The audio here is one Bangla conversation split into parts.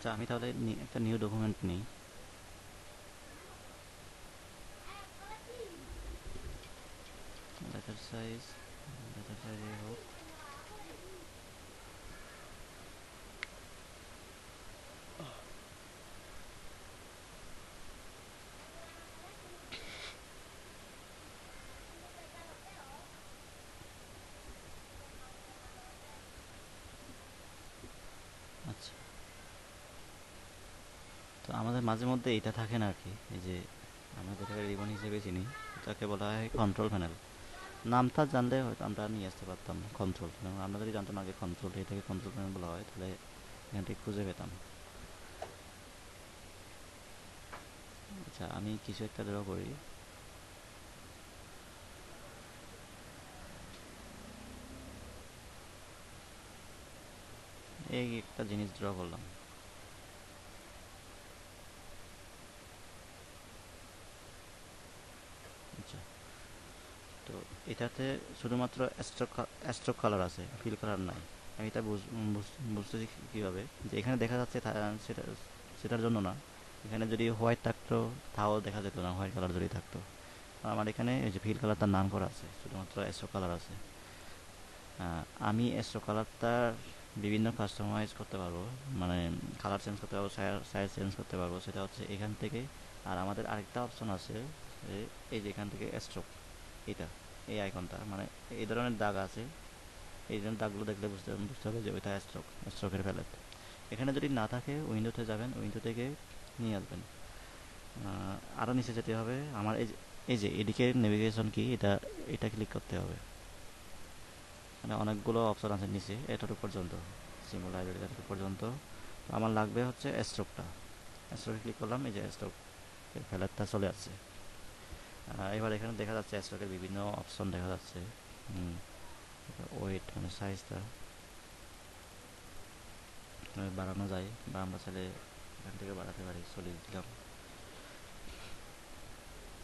আচ্ছা, আমি তাহলে একটা নিউ ডকুমেন্ট নিই। লেটার সাইজ, লেটার সাইজে হোক। আচ্ছা, তো আমাদের মাঝে মধ্যে এটা থাকে না আর কি, এই যে আমরা যেটাকে রিবন হিসেবে চিনি, এটাকে বলা হয় কন্ট্রোল প্যানেল। নামটা জানলে হয়তো আমরা নিয়ে আসতে পারতাম কন্ট্রোল। আমরা যদি জানতাম আগে কন্ট্রোল, এটাকে কন্ট্রোল প্যানেল বলা হয়, তাহলে এখান থেকে খুঁজে পেতাম। আচ্ছা, আমি কিছু একটা ড্র করি। এই একটা জিনিস ড্র করলাম। আচ্ছা, তো এটাতে শুধুমাত্র স্ট্রোক কালার আছে, ফিল কালার নাই। আমি এটা বুঝতেছি কীভাবে, যে এখানে দেখা যাচ্ছে সেটা সেটার জন্য না। এখানে যদি হোয়াইট থাকতো তাও দেখা যেত না, হোয়াইট কালার যদি থাকতো। আমার এখানে এই যে ফিল কালারটার নাম করা আছে, শুধুমাত্র স্ট্রোক কালার আছে। আমি স্ট্রোক কালারটার বিভিন্ন কাস্টমাইজ করতে পারবো, মানে কালার চেঞ্জ করতে পারবো, সাইজ চেঞ্জ করতে পারবো। সেটা হচ্ছে এখান থেকে। আর আমাদের আরেকটা অপশন আছে, এই যে এখান থেকে স্ট্রোক, এটা এই আইকনটা, মানে এই ধরনের দাগ আছে। এই ধরনের দাগগুলো দেখলে বুঝতে হবে যে ওইটা স্ট্রোকের প্যালেট। এখানে যদি না থাকে উইন্ডোতে যাবেন, উইন্ডো থেকে নিয়ে আসবেন। আরও নিচে যেতে হবে। আমার এই যে এদিকে নেভিগেশন কি, এটা ক্লিক করতে হবে। মানে অনেকগুলো অপশন আছে নিচে, এতটুকু পর্যন্ত, সিম্বল লাইব্রেরি এতটুকু পর্যন্ত। তো আমার লাগবে হচ্ছে স্ট্রোকটা। স্ট্রোকে ক্লিক করলাম, এই যে স্ট্রোকের প্যালেটটা চলে আসছে। এবার এখানে দেখা যাচ্ছে স্ট্রোকের বিভিন্ন অপশন দেখা যাচ্ছে। ওয়েট মানে সাইজটা বাড়ানো যায়, বা আমরা চাইলে এখান থেকে বাড়াতে পারি। 40 দিলাম।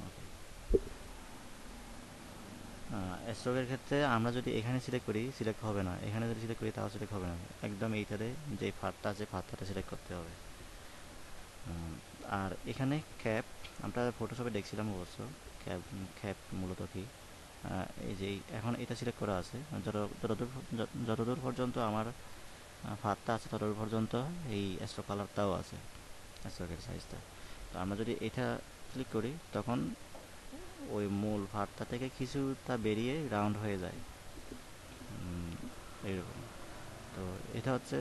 ওকে। স্ট্রোকের ক্ষেত্রে আমরা যদি এখানে সিলেক্ট করি, সিলেক্ট হবে না। এখানে যদি সিলেক্ট করি তাও সিলেক্ট হবে না। একদম এইটাতে যে ফারটা আছে, ফারটাতে সিলেক্ট করতে হবে। আর এখানে ক্যাপ, আমরা ফটোশপে দেখছিলাম অবশ্য। ক্যাপ, ক্যাপ মূলত কি, এই যে এখন এটা সিলেক্ট করা আছে। যতদূর পর্যন্ত আমার ফারটা আছে ততদূর পর্যন্ত এই স্ট্রোক কালারটাও আছে, স্ট্রোকের সাইজটা। তো আমরা যদি এটা ক্লিক করি তখন ওই মূল ফারটা থেকে কিছুটা বেরিয়ে রাউন্ড হয়ে যায়, এইরকম। তো এটা হচ্ছে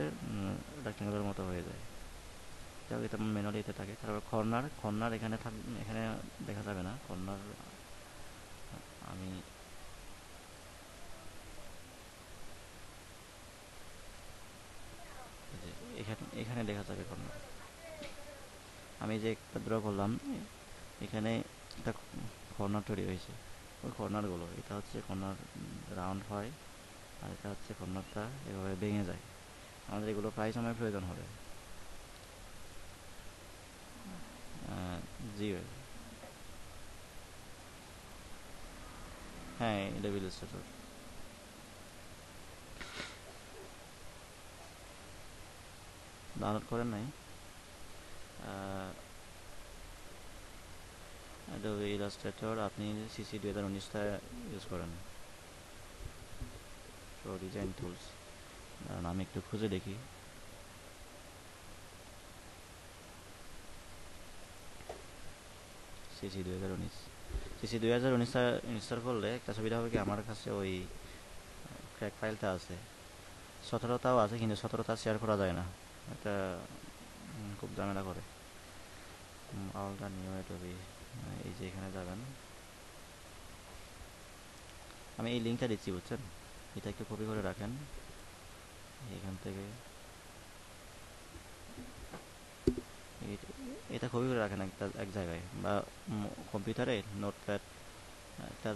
রেক্টেঙ্গুলার মতো হয়ে যায়। যাই হোক, এটা ম্যানুয়ালি এতে থাকে। তারপর কর্নার, কর্নার এখানে এখানে দেখা যাবে না কর্নার। আমি এই যে এখানে এখানে দেখা যাবে কর্নার। আমি যে একটা ড্র করলাম, এখানে একটা কর্নার তৈরি হয়েছে। ওই কর্নারগুলো, এটা হচ্ছে কর্নার রাউন্ড হয়, আর এটা হচ্ছে কর্নারটা এভাবে ভেঙে যায়। আমাদের এগুলো প্রায় সময় প্রয়োজন হবে। জি ভাই। হ্যাঁ, লেভেল স্ট্রাকচার ডাউনলোড করেন নাই? অ্যাডোবি ইলাস্ট্রেটর আপনি সিসি 2019টা ইউজ করেন। প্রো ডিজাইন টুলস, কারণ আমি একটু খুঁজে দেখি। সিসি 2019, সিসি 2019টা ইনস্টল করলে একটা সুবিধা হবে কি, আমার কাছে ওই ক্র্যাক ফাইলটা আছে। 17টাও আছে, কিন্তু 17টা শেয়ার করা যায় না। এটা খুব ঝামেলা করে। অলটা নিউ অ্যাডোবি, এই যে এখানে যাবেন। আমি এই লিঙ্কটা দিচ্ছি, বুঝছেন? এটা একটু কপি করে রাখেন এখান থেকে। এটা কপি করে রাখেন একটা এক জায়গায়, বা কম্পিউটারে নোটপ্যাড একটা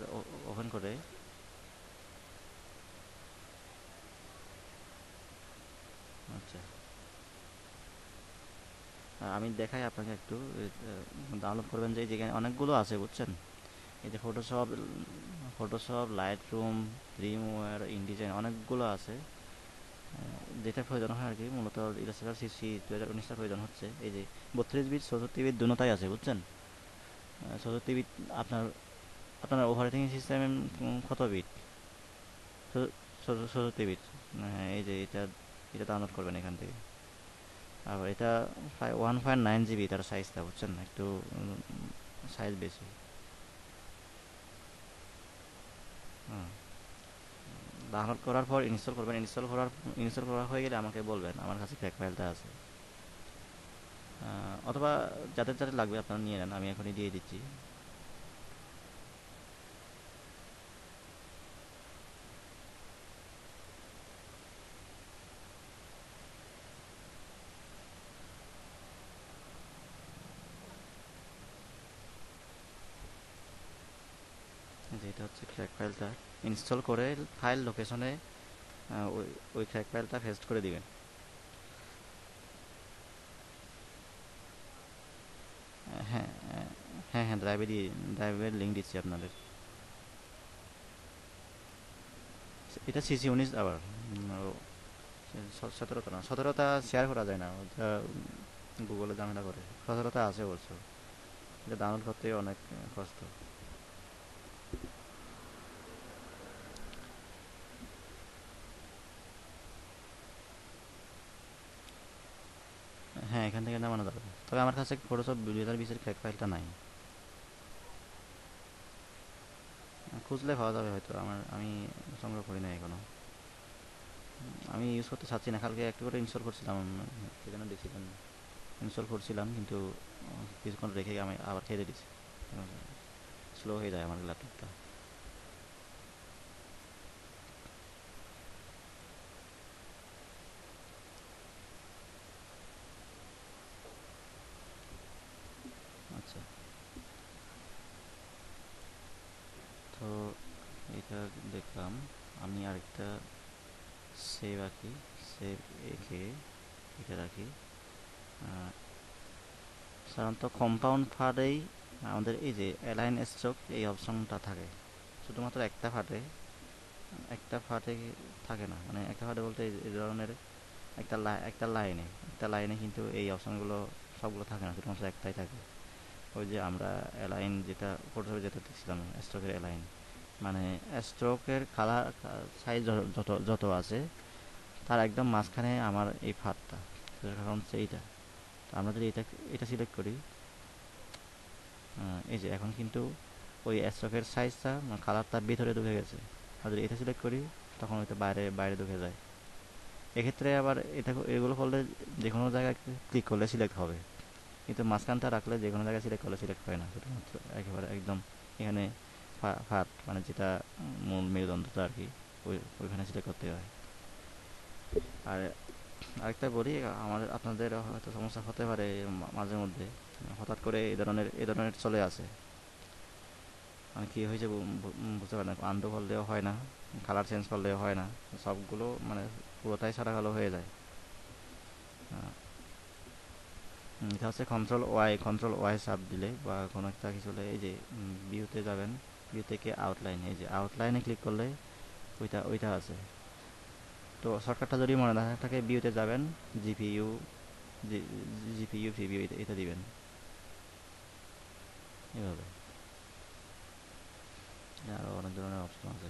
ওপেন করে। আচ্ছা, আমি দেখাই আপনাকে একটু। ডাউনলোড করবেন, যে যেখানে অনেকগুলো আছে, বুঝছেন? এই যে Photoshop, Photoshop, Lightroom, Dreamweaver, InDesign, অনেকগুলো আছে। যেটা প্রয়োজন হয় আর কি, মূলত ইলাস্ট্রেটর সিসি 2019টা প্রয়োজন হচ্ছে। এই যে 32 বিট 64 বিট দুটোটাই আছে বুঝছেন। 64 বিট আপনার আপনার ওভারহেডিং সিস্টেম কত বিট? 64 বিট। হ্যাঁ, এই যে এটা এটা ডাউনলোড করবেন এখান থেকে। আবার এটা 1.9 জিবি তার সাইজটা বুঝছেন, একটু সাইজ বেশি। হুম, ডাউনলোড করার পর ইনস্টল করবেন। ইনস্টল করা হয়ে গেলে আমাকে বলবেন, আমার কাছে ক্র্যাক ফাইলটা আছে। অথবা যাদের যাদের লাগবে আপনারা নিয়ে নেন, আমি এখনই দিয়ে দিচ্ছি। এই যে এটা হচ্ছে ক্র্যাক ফাইলটা। ইনস্টল করে ফাইল লোকেশনে ওই ওই ক্র্যাক ফাইলটা পেস্ট করে দিবেন। হ্যাঁ, হ্যাঁ, হ্যাঁ, ড্রাইভের লিঙ্ক দিচ্ছি আপনাদের। এটা CC 19 আবার 17টা না, 17টা শেয়ার করা যায় না, ওটা গুগলে ঝামেলা করে। 17টা আছে অবশ্য, এটা ডাউনলোড করতে অনেক কষ্ট। হ্যাঁ, এখান থেকে নামানো যাবে, তবে আমার কাছে ফটোশপ 2020-এর ক্র্যাক ফাইলটা নাই। খুঁজলে পাওয়া যাবে হয়তো, আমি সংগ্রহ করি না এখনো। আমি ইউজ করতে চাচ্ছি না, কালকে একটু করে ইনস্টল করছিলাম, সেখানে দেখছিলাম ইনস্টল করছিলাম, কিন্তু কিছুক্ষণ রেখে আমি আবার খেতে দিছি। স্লো হয়ে যায় আমার ল্যাপটপটা। আচ্ছা, তো এটা দেখলাম। আমি আরেকটা সেভ আঁকি, সেভ এঁকে এটা রাখি। আহ, সাধারণত কম্পাউন্ড ফারেই আমাদের এই যে অ্যালাইন স্ট্রোক এই অপশনটা থাকে, শুধুমাত্র একটা ফাটে থাকে না, মানে একটা ফাটে বলতে এই ধরনের একটা লাইনে কিন্তু এই অপশনগুলো সবগুলো থাকে না, শুধুমাত্র একটাই থাকে। ওই যে আমরা অ্যালাইন যেটা ফটোশপে যেটা দেখছিলাম, স্ট্রোকের অ্যালাইন, মানে স্ট্রোকের কালার সাইজ যত যত আছে তার একদম মাঝখানে আমার এই ফাঁকটা, কারণ হচ্ছে এইটা। তো আমরা যদি এটা এটা সিলেক্ট করি, এই যে এখন কিন্তু ওই স্ট্রোকের সাইজটা কালারটা ভিতরে ঢুকে গেছে। আর যদি এটা সিলেক্ট করি তখন ওইটা বাইরে বাইরে ঢুকে যায়। এক্ষেত্রে আবার এগুলো করলে যে কোনো জায়গায় ক্লিক করলে সিলেক্ট হবে, কিন্তু মাঝখানটা রাখলে যে কোনো জায়গায় সিলেক্ট করলে সিলেক্ট হয় না, শুধুমাত্র একেবারে একদম এখানে ফাট মানে যেটা মূল মেরুদণ্ডটা আর কি, ওইখানে সিলেক্ট করতে হয়। আর আরেকটা বলি, আপনাদের হয়তো সমস্যা হতে পারে মাঝে মধ্যে, হঠাৎ করে এই ধরনের চলে আসে, মানে কী হয়েছে বুঝতে পারে না, আনডু করলেও হয় না, কালার চেঞ্জ করলেও হয় না, সবগুলো মানে পুরোটাই সাদা কালো হয়ে যায়। আহ, এটা হচ্ছে কন্ট্রোল ওয়াই চাপ দিলে বা কোনো একটা কিছু হলে, এই যে ভিউতে যাবেন, ভিউ থেকে আউটলাইন, এই যে আউটলাইনে ক্লিক করলে ওইটা ওইটা আছে। তো শর্টকাটটা যদি মনে না থাকে, ভিউতে যাবেন, জিপিইউ, জিপিইউ প্রিভিউ এটা দিবেন এভাবে। আরও অনেক ধরনের অপশন আছে।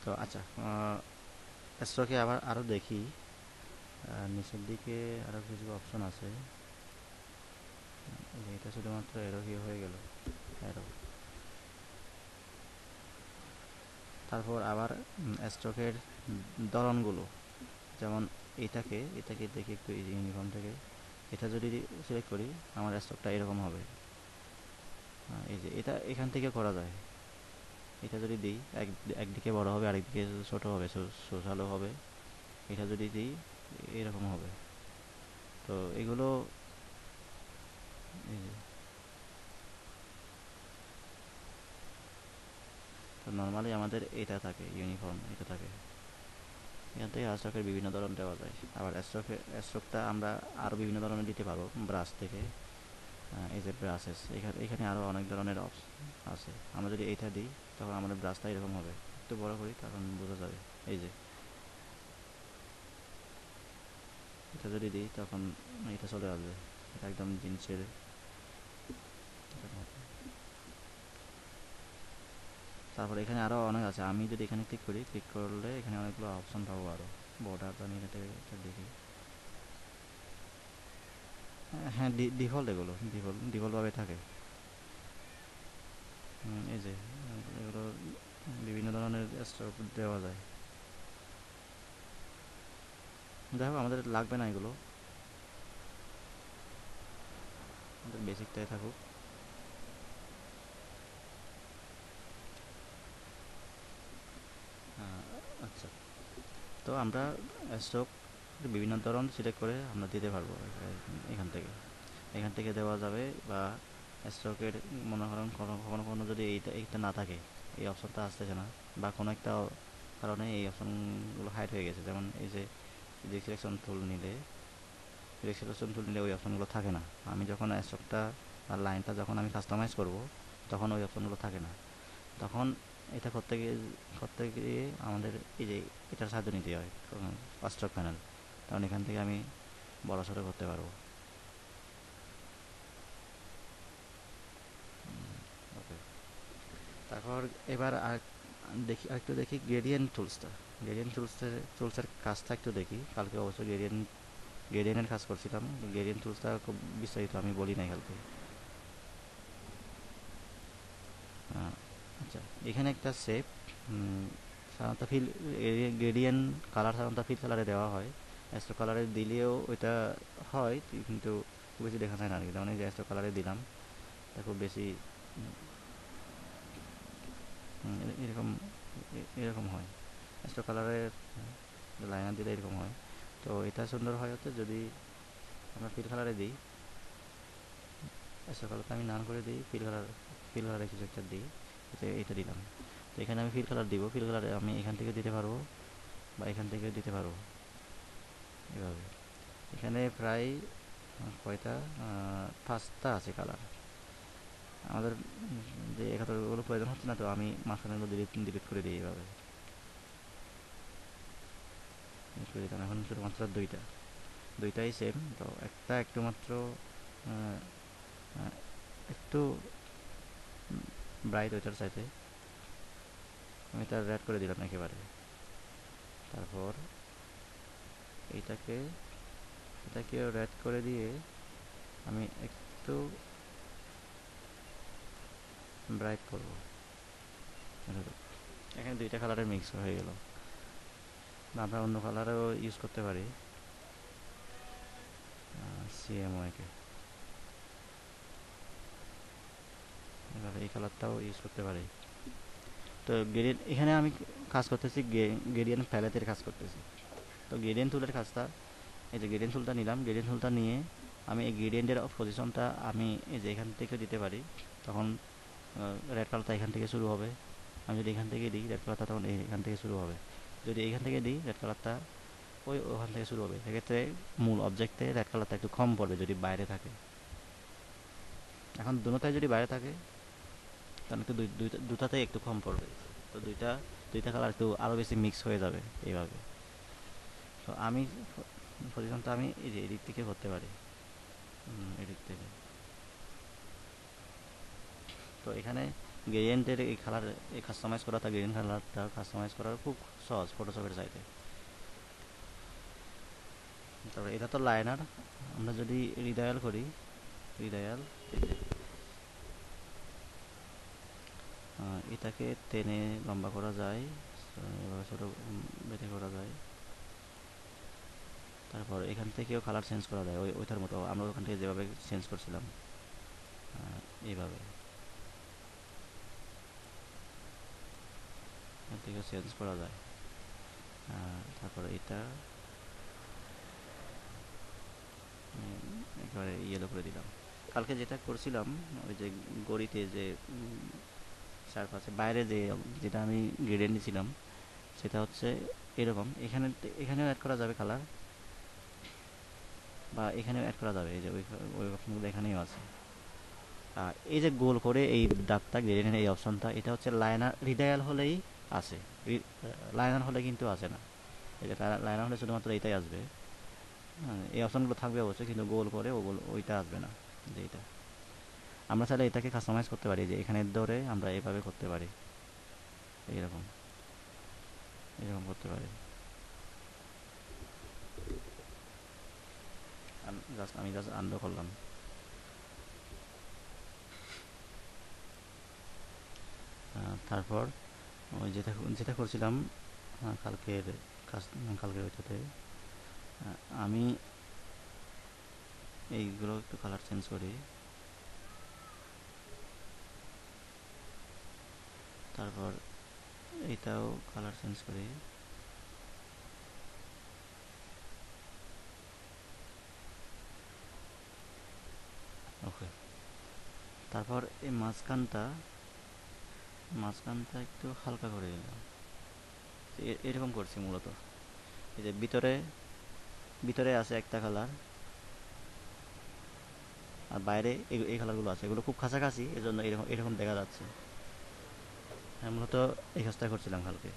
তো আচ্ছা, স্ট্রোকে আবার আরও দেখি, নিচের দিকে আরও কিছু অপশন আছে। এটা শুধুমাত্র এরো কি হয়ে গেল, এরো। তারপর আবার স্ট্রোকের ধরনগুলো, যেমন এটাকে দেখি একটু, এই যে ইউনিফর্ম থেকে এটা যদি সিলেক্ট করি আমার স্ট্রোকটা এরকম হবে। এই যে এটা এখান থেকে করা যায়। এটা যদি দিই একদিকে বড় হবে, আরেকদিকে ছোট হবে, সোশ্যালও হবে। এটা যদি দিই এরকম হবে। তো এগুলো, এই যে, তো নর্মালি আমাদের এটা থাকে, ইউনিফর্ম এটা থাকে। এখান থেকে স্ট্রোকের বিভিন্ন ধরন দেওয়া যায়। আবার স্ট্রোকটা আমরা আরও বিভিন্ন ধরনের দিতে পারবো ব্রাশ থেকে। এই যে ব্রাশেস, এখানে আরও অনেক ধরনের অপশন আছে। আমরা যদি এইটা দিই তখন আমাদের ব্রাশটা এরকম হবে। একটু বড় করি কারণ বোঝা যাবে। এই যে এটা যদি দিই তখন এটা চলে আসবে, এটা একদম জিন্সের। তারপরে এখানে আরও অনেক আছে, আমি যদি এখানে ক্লিক করি, ক্লিক করলে এখানে অনেকগুলো অপশন পাবো আরও। বর্ডার বা নিয়ে এটা দেখি। হ্যাঁ, ডিফল্ট, এগুলো ডিফল্টভাবে থাকে। এই যে এগুলো বিভিন্ন ধরনের স্ট্রোক দেওয়া যায়। দেখো আমাদের লাগবে না এগুলো, আমাদের বেসিকটাই থাকুক। আচ্ছা, তো আমরা স্ট্রোক বিভিন্ন ধরন সিলেক্ট করে আমরা দিতে পারবো এখান থেকে। এখান থেকে দেওয়া যাবে, বা স্ট্রোকের মনে করেন কখনো কখনো যদি এইটা এইটা না থাকে, এই অপশনটা আসতেছে না, বা কোনো একটা কারণে এই অপশনগুলো হাইড হয়ে গেছে, যেমন এই যে সিলেকশন টুল নিলে ওই অপশনগুলো থাকে না। আমি যখন স্ট্রোকটা আর লাইনটা যখন আমি কাস্টমাইজ করব, তখন ওই অপশনগুলো থাকে না। তখন এটা করতে গিয়ে আমাদের এই যে এটার সাহায্য নিতে হয়, স্ট্রোক প্যানেল। কারণ এখান থেকে আমি বড়সড় করতে পারবো। ওকে, তারপর এবার দেখি, আরেকটু দেখি গ্রেডিয়েন্ট টুলসটা। টুলসের কাজটা একটু দেখি। কালকে অবশ্য গ্রেডিয়েন্টের কাজ করছিলাম। গ্রেডিয়েন্ট টুলসটা খুব বিস্তারিত আমি বলি নাই কালকে। আচ্ছা, এখানে একটা শেপ, সাধারণত গ্রেডিয়েন্ট কালার সাধারণত ফিল কালারে দেওয়া হয়। অ্যাস্ট্রো কালারে দিলেও ওইটা হয়, কিন্তু খুব বেশি দেখা যায় না আর কি। যেমন এই যে অ্যাস্ট্রো কালারে দিলাম, এটা খুব বেশি এরকম এরকম হয়। অ্যাস্ট্রো কালারের লাইনার দিলে এরকম হয়। তো এটা সুন্দর হয় হচ্ছে যদি আমরা ফিল কালারে দিই। অ্যাস্ট্রো কালারটা আমি নান করে দিই, ফিল কালারে কিছু একটা দিই, এটা দিলাম। তো এখানে আমি ফিল কালার দিব, ফিল কালারে আমি এখান থেকে দিতে পারবো বা এখান থেকে দিতে পারবো, এভাবে। এখানে প্রায় কয়টা, 5টা আছে কালার। আমাদের যে 71গুলো প্রয়োজন হচ্ছে না, তো আমি মাঝখানেগুলো ডিলিট করে দিই এভাবে। ডিলিট করে দিলাম। এখন শুধুমাত্র দুইটাই সেম। তো একটা একটু মাত্র আহ, আহ, একটু ব্রাইট, ওইটার চাইতে আমি এটা রেড করে দিলাম একেবারে। তারপর এইটাকে এটাকেও রেড করে দিয়ে আমি একটু ব্রাইট করবো। এখানে দুইটা কালারের মিক্স হয়ে গেল। আমরা অন্য কালারও ইউজ করতে পারি, সিএমওয়াইকে এভাবে এই কালারটাও ইউজ করতে পারি। তো গ্রেডিয়েন্ট, এখানে আমি কাজ করতেছি গ্রেডিয়েন্ট প্যালেটের কাজ করতেছি। তো গ্রেডিয়েন্ট টুলের কাজটা, এই যে গ্রেডিয়েন্ট টুলটা নিলাম, গ্রেডিয়েন্ট টুলটা নিয়ে আমি এই গ্রেডিয়েন্টের পজিশনটা আমি এই যে এখান থেকে দিতে পারি। তখন রেড কালারটা এখান থেকে শুরু হবে। আমি যদি এখান থেকে দিই, রেড কালারটা তখন এখান থেকে শুরু হবে। যদি এইখান থেকে দিই, রেড কালারটা ওখান থেকে শুরু হবে। সেক্ষেত্রে মূল অবজেক্টে রেড কালারটা একটু কম পড়বে যদি বাইরে থাকে। এখন দুটোটাই যদি বাইরে থাকে, তাহলে একটু দুটাতেই একটু কম পড়বে। তো দুইটা কালার একটু আরও বেশি মিক্স হয়ে যাবে এইভাবে। তো আমি পজিশনটা আমি এই যে এদিক থেকে করতে পারি, এদিক থেকে। তো এখানে গ্রেডিয়েন্টের এই কালার, এই কাস্টমাইজ করাটা, গ্রেডিয়েন্ট কালারটা কাস্টমাইজ করার খুব সহজ ফটোশপের চাইতে। তারপরে এটা তো লাইনার। আমরা যদি রিডায়াল করি, রিডায়াল, এই যে এটাকে টেনে লম্বা করা যায়, এভাবে ছোটো বেটে করা যায়। তারপর এখান থেকেও কালার চেঞ্জ করা যায়, ওইটার মতো আমরা ওখান থেকে যেভাবে চেঞ্জ করছিলাম, এইভাবে এখান থেকেও চেঞ্জ করা যায়। তারপরে এটা একেবারে ইয়েলো করে দিলাম। কালকে যেটা করছিলাম, ওই যে গড়িতে যে চারপাশে বাইরে যেটা আমি গ্রেডিয়েন্ট দিয়েছিলাম, সেটা হচ্ছে এরকম। এখানেও অ্যাড করা যাবে কালার, বা এখানেও অ্যাড করা যাবে। এই যে ওই অপশনগুলো এখানেও আছে। আর এই যে গোল করে এই দাগটা গ্রেডিয়েন্টের এই অপশনটা, এটা হচ্ছে লাইনার। রিডায়াল হলেই আছে, লাইনার হলে কিন্তু আসে না। এই যে লাইনার হলে শুধুমাত্র এইটাই আসবে। হ্যাঁ, এই অপশনগুলো থাকবে অবশ্যই, কিন্তু গোল করে ওগুলো ওইটা আসবে না। যে এটা আমরা চাইলে এটাকে কাস্টমাইজ করতে পারি, যে এখানে ধরে আমরা এইভাবে করতে পারি, এইরকম এরকম করতে পারি। আমি জাস্ট আনডু করলাম। তারপর ওই যেটা যেটা করছিলাম কালকের কাজ, কালকের ওইটাতে আমি এইগুলো একটু কালার চেঞ্জ করি। তারপর এইটাও কালার চেঞ্জ করি। ওকে। তারপর এই মাঝখানটা একটু হালকা করে দিলাম। এরকম করছি মূলত। এই যে ভিতরে ভিতরে আছে একটা কালার, আর বাইরে এই কালারগুলো আছে, এগুলো খুব কাছাকাছি, এজন্য এরকম এরকম দেখা যাচ্ছে। হ্যাঁ, মূলত এই কাজটা করছিলাম কালকে।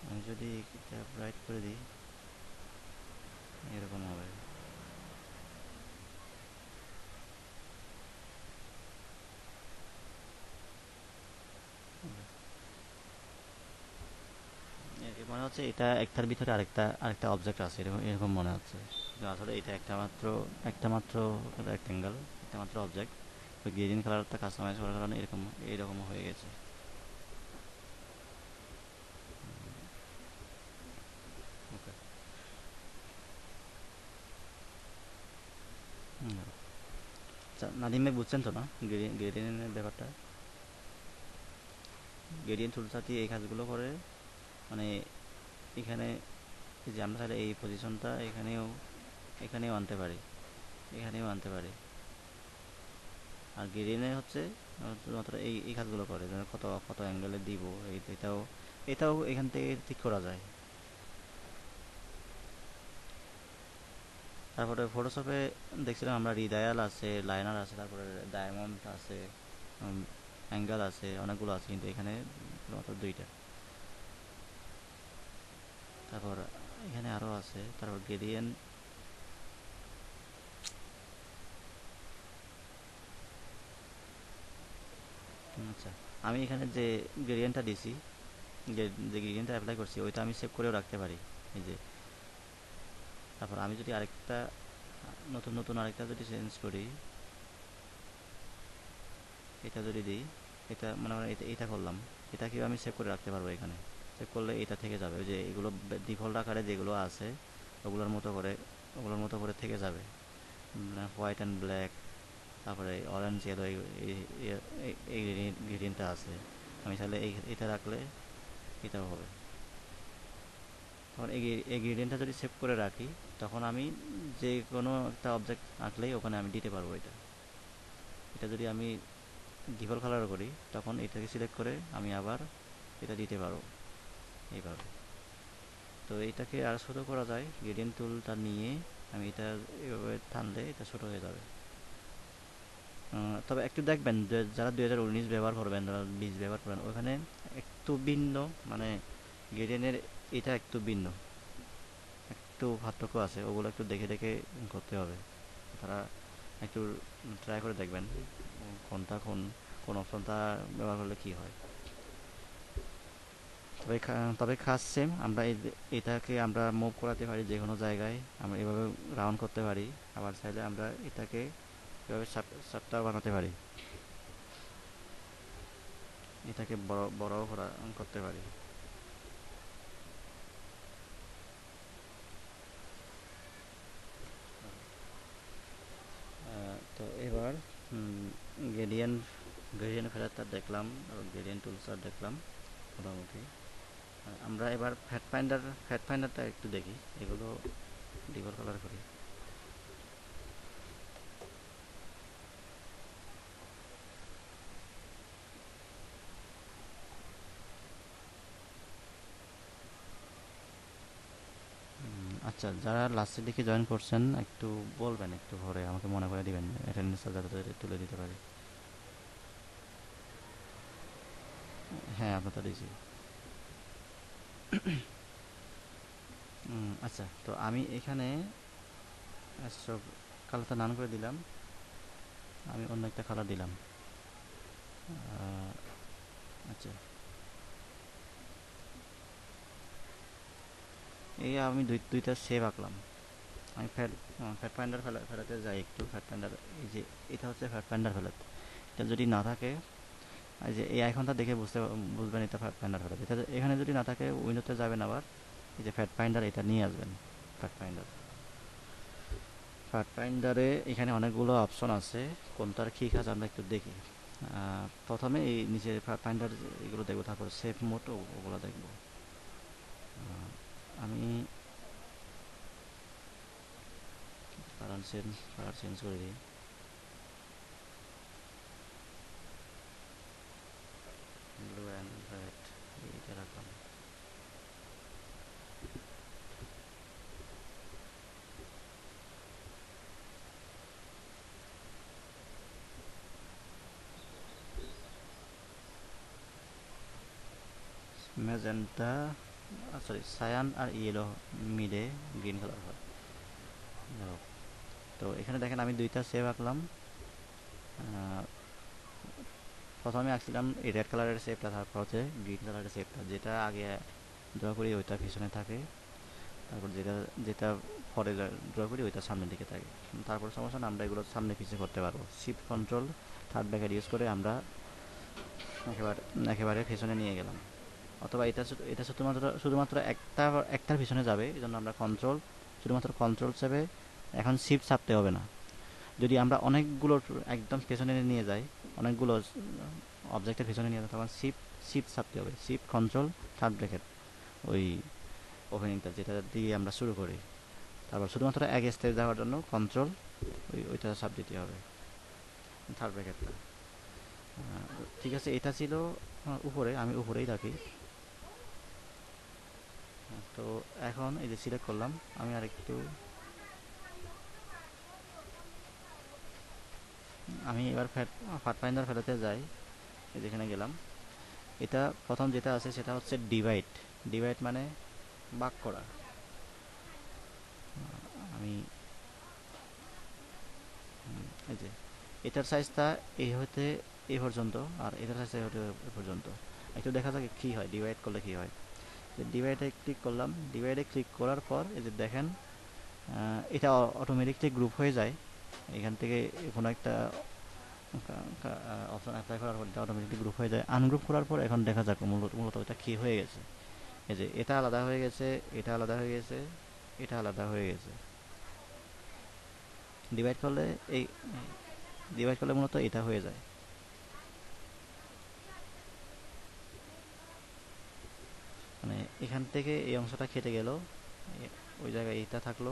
আমি যদি ট্যাব রাইট করে দিই, এরকম হবে। মনে হচ্ছে এটা একটার ভিতরে আরেকটা আরেকটা অবজেক্ট আছে, এরকম এরকম মনে হচ্ছে। কিন্তু আসলে এটা একটা মাত্র রেক্টেঙ্গেল, একটা মাত্র অবজেক্ট। তো গ্রিন কালারটা কাস্টমাইজ করার কারণে এরকম এইরকম হয়ে গেছে। ওকে। আচ্ছা, নাদিম ভাই বুঝছেন তো না গ্রেডিয়েন্টের ব্যাপারটা? গ্রেডিয়েন্ট টুলসটা এই কাজগুলো করে, মানে এখানে এই যে আমরা তাহলে এই পজিশনটা এখানেও আনতে পারি, এখানেও আনতে পারি। আর গ্রেডিয়েন্টে হচ্ছে শুধুমাত্র এই কাজগুলো করে, যেন কত কত অ্যাঙ্গেলে দিব, এটাও এখান থেকে ঠিক করা যায়। তারপরে ফটোশপে দেখছিলাম আমরা রিডায়াল আছে, লাইনার আছে, তারপরে ডায়মন্ড আছে, অ্যাঙ্গেল আছে, অনেকগুলো আছে, কিন্তু এখানে শুধুমাত্র দুইটা। তারপর এখানে আরও আছে, তারপর গ্রেডিয়েন্ট। আচ্ছা, আমি এখানে যে গ্রেডিয়েন্টটা দিছি, যে গ্রেডিয়েন্টটা অ্যাপ্লাই করছি, ওইটা আমি সেভ করেও রাখতে পারি। এই যে, তারপর আমি যদি আরেকটা নতুন নতুন আরেকটা যদি চেঞ্জ করি, এটা যদি দিই, এটা মনে করেন এটা করলাম, এটাকেও আমি সেভ করে রাখতে পারবো এখানে। সেভ করলে এটা থেকে যাবে, ওই যে এগুলো ডিফল্ট আকারে যেগুলো আছে ওগুলোর মতো করে ওগুলোর মতো করে থেকে যাবে। হোয়াইট অ্যান্ড ব্ল্যাক, তারপরে অরেঞ্জ ইয়েলো, এই গ্রেডিয়েন্টটা আছে। আমি তাহলে এটা রাখলে এটাও হবে। তখন এই গ্রেডিয়েন্টটা যদি সেভ করে রাখি, তখন আমি যে কোনো একটা অবজেক্ট আঁকলেই ওখানে আমি দিতে পারবো এটা। এটা যদি আমি ডিফল্ট কালার করি, তখন এটাকে সিলেক্ট করে আমি আবার এটা দিতে পারবো এইভাবে। তো এইটাকে আর ছোট করা যায়, গ্রেডিয়েন্ট টুলটা নিয়ে আমি এটা এভাবে টানলে এটা ছোট হয়ে যাবে। তবে একটু দেখবেন যে যারা 2019 ব্যবহার করবেন, যারা 20 ব্যবহার করেন, ওখানে একটু ভিন্ন, মানে গ্রেডিয়েন্টের এটা একটু ভিন্ন, একটু পার্থক্য আছে, ওগুলো একটু দেখে দেখে করতে হবে। তারা একটু ট্রাই করে দেখবেন কোনটা কোন অপশনটা ব্যবহার করলে কি হয়। তবে খাস সেম আমরা এটাকে আমরা মুভ করাতে পারি যে কোনো জায়গায়, আমরা এভাবে রাউন্ড করতে পারি। আবার চাইলে আমরা এটাকে এভাবে সাপটাও বানাতে পারি, এটাকে বড় বড়ও করতে পারি। তো এবার গ্রেডিয়েন্ট গ্রেডিয়েন্ট ফেরারটা দেখলাম, গ্রেডিয়েন্ট টুলসটা দেখলাম মোটামুটি। আমরা এবার ফ্যাট ফাইন্ডারটা একটু দেখি, এগুলো ডিফল্ট কালার করি। আচ্ছা, যারা লাস্টের দিকে জয়েন করছেন একটু বলবেন, একটু পরে আমাকে মনে করে দিবেন, অ্যাটেন্ডেন্সটা যাতে তুলে দিতে পারি। হ্যাঁ আপনার তো দিয়েছি। আচ্ছা, তো আমি এখানে সব কালারটা নান করে দিলাম, আমি অন্য একটা কালার দিলাম। আহ, আচ্ছা, এই আমি দুইটা শেপ আঁকলাম। আমি ফ্যাট ফাইন্ডার ফেলাতে যাই একটু। ফ্যাট ফাইন্ডার, এই যে এটা হচ্ছে ফ্যাট ফাইন্ডার ফেলাতে। এটা যদি না থাকে, এই যে এই আইকনটা দেখে বুঝবেন এটা ফ্যাট ফাইন্ডার ফেলাতে। এটা এখানে যদি না থাকে উইন্ডোতে যাবেন, আবার এই যে ফ্যাট ফাইন্ডার এটা নিয়ে আসবেন। ফ্যাট ফাইন্ডার, ফ্যাট ফাইন্ডারে এখানে অনেকগুলো অপশন আছে, কোনটার কী কাজ আমরা একটু দেখি। প্রথমে এই নিচে ফ্যাট ফাইন্ডার এগুলো দেখবো, তারপর সেভ মোড ওগুলো দেখবো। আমি কালার চেঞ্জ করে দিই। ব্লু অ্যান্ড রেড এইটা রাখলাম। ম্যাজেন্টা, সরি সায়ান আর ইয়েলো মিলে গ্রিন কালার হয়। যাই, তো এখানে দেখেন আমি দুইটা সেভ আঁকলাম। আহ, প্রথমে আঁকছিলাম এই রেড কালারের শেপটা, তারপর হচ্ছে গ্রিন কালারের শেপটা, যেটা আগে ড্র করি ওইটা পিছনে থাকে, তারপর যেটা যেটা পরে ড্র করি ওইটা সামনের দিকে থাকে। তারপর সমস্যা না, আমরা এগুলো সামনে পিছিয়ে করতে পারবো। Shift control third bracket use করে আমরা একেবারে একেবারে পিছনে নিয়ে গেলাম। অথবা এটা শুধুমাত্র একটার পিছনে যাবে, এই জন্য আমরা শুধুমাত্র কন্ট্রোল চাপে, এখন শিফট চাপতে হবে না। যদি আমরা অনেকগুলো একদম পেছনে নিয়ে যাই, অনেকগুলো অবজেক্টের পিছনে নিয়ে যাই, তখন শিফট চাপতে হবে। শিফট কন্ট্রোল থার্ড ব্র্যাকেট, ওই ওপেনিংটা যেটা দিয়ে আমরা শুরু করি। তারপর শুধুমাত্র এক স্টেজ যাওয়ার জন্য কন্ট্রোল ওইটা চাপ দিতে হবে, থার্ড ব্র্যাকেটটা। ঠিক আছে, এটা ছিল উপরে, আমি উপরেই রাখি। তো এখন এই যে সিলেক্ট করলাম, আমি আরেকটু, আমি এবার ফ্যাট ফাইন্ডার ফেলাতে যাই। এই যেখানে গেলাম, এটা প্রথম যেটা আছে সেটা হচ্ছে ডিভাইড। ডিভাইড মানে ভাগ করা। আমি এই যে এটার সাইজটা এই হতে এই পর্যন্ত, আর এটার সাইজটা এই হতে এই পর্যন্ত। একটু দেখা যাক কী হয় ডিভাইড করলে কী হয়। ডিভাইডে ক্লিক করলাম, ডিভাইডে ক্লিক করার পর এই যে দেখেন এটা অটোমেটিকলি গ্রুপ হয়ে যায়। এখান থেকে কোনো একটা অপশন অ্যাপ্লাই করার পর এটা অটোমেটিকলি গ্রুপ হয়ে যায়। আনগ্রুপ করার পর এখন দেখা যাক মূলত এটা কী হয়ে গেছে। এই যে এটা আলাদা হয়ে গেছে, এটা আলাদা হয়ে গেছে, এটা আলাদা হয়ে গেছে। ডিভাইড করলে এই ডিভাইড করলে মূলত এটা হয়ে যায়। মানে এখান থেকে এই অংশটা কেটে গেল, ওই জায়গায় এটা থাকলো,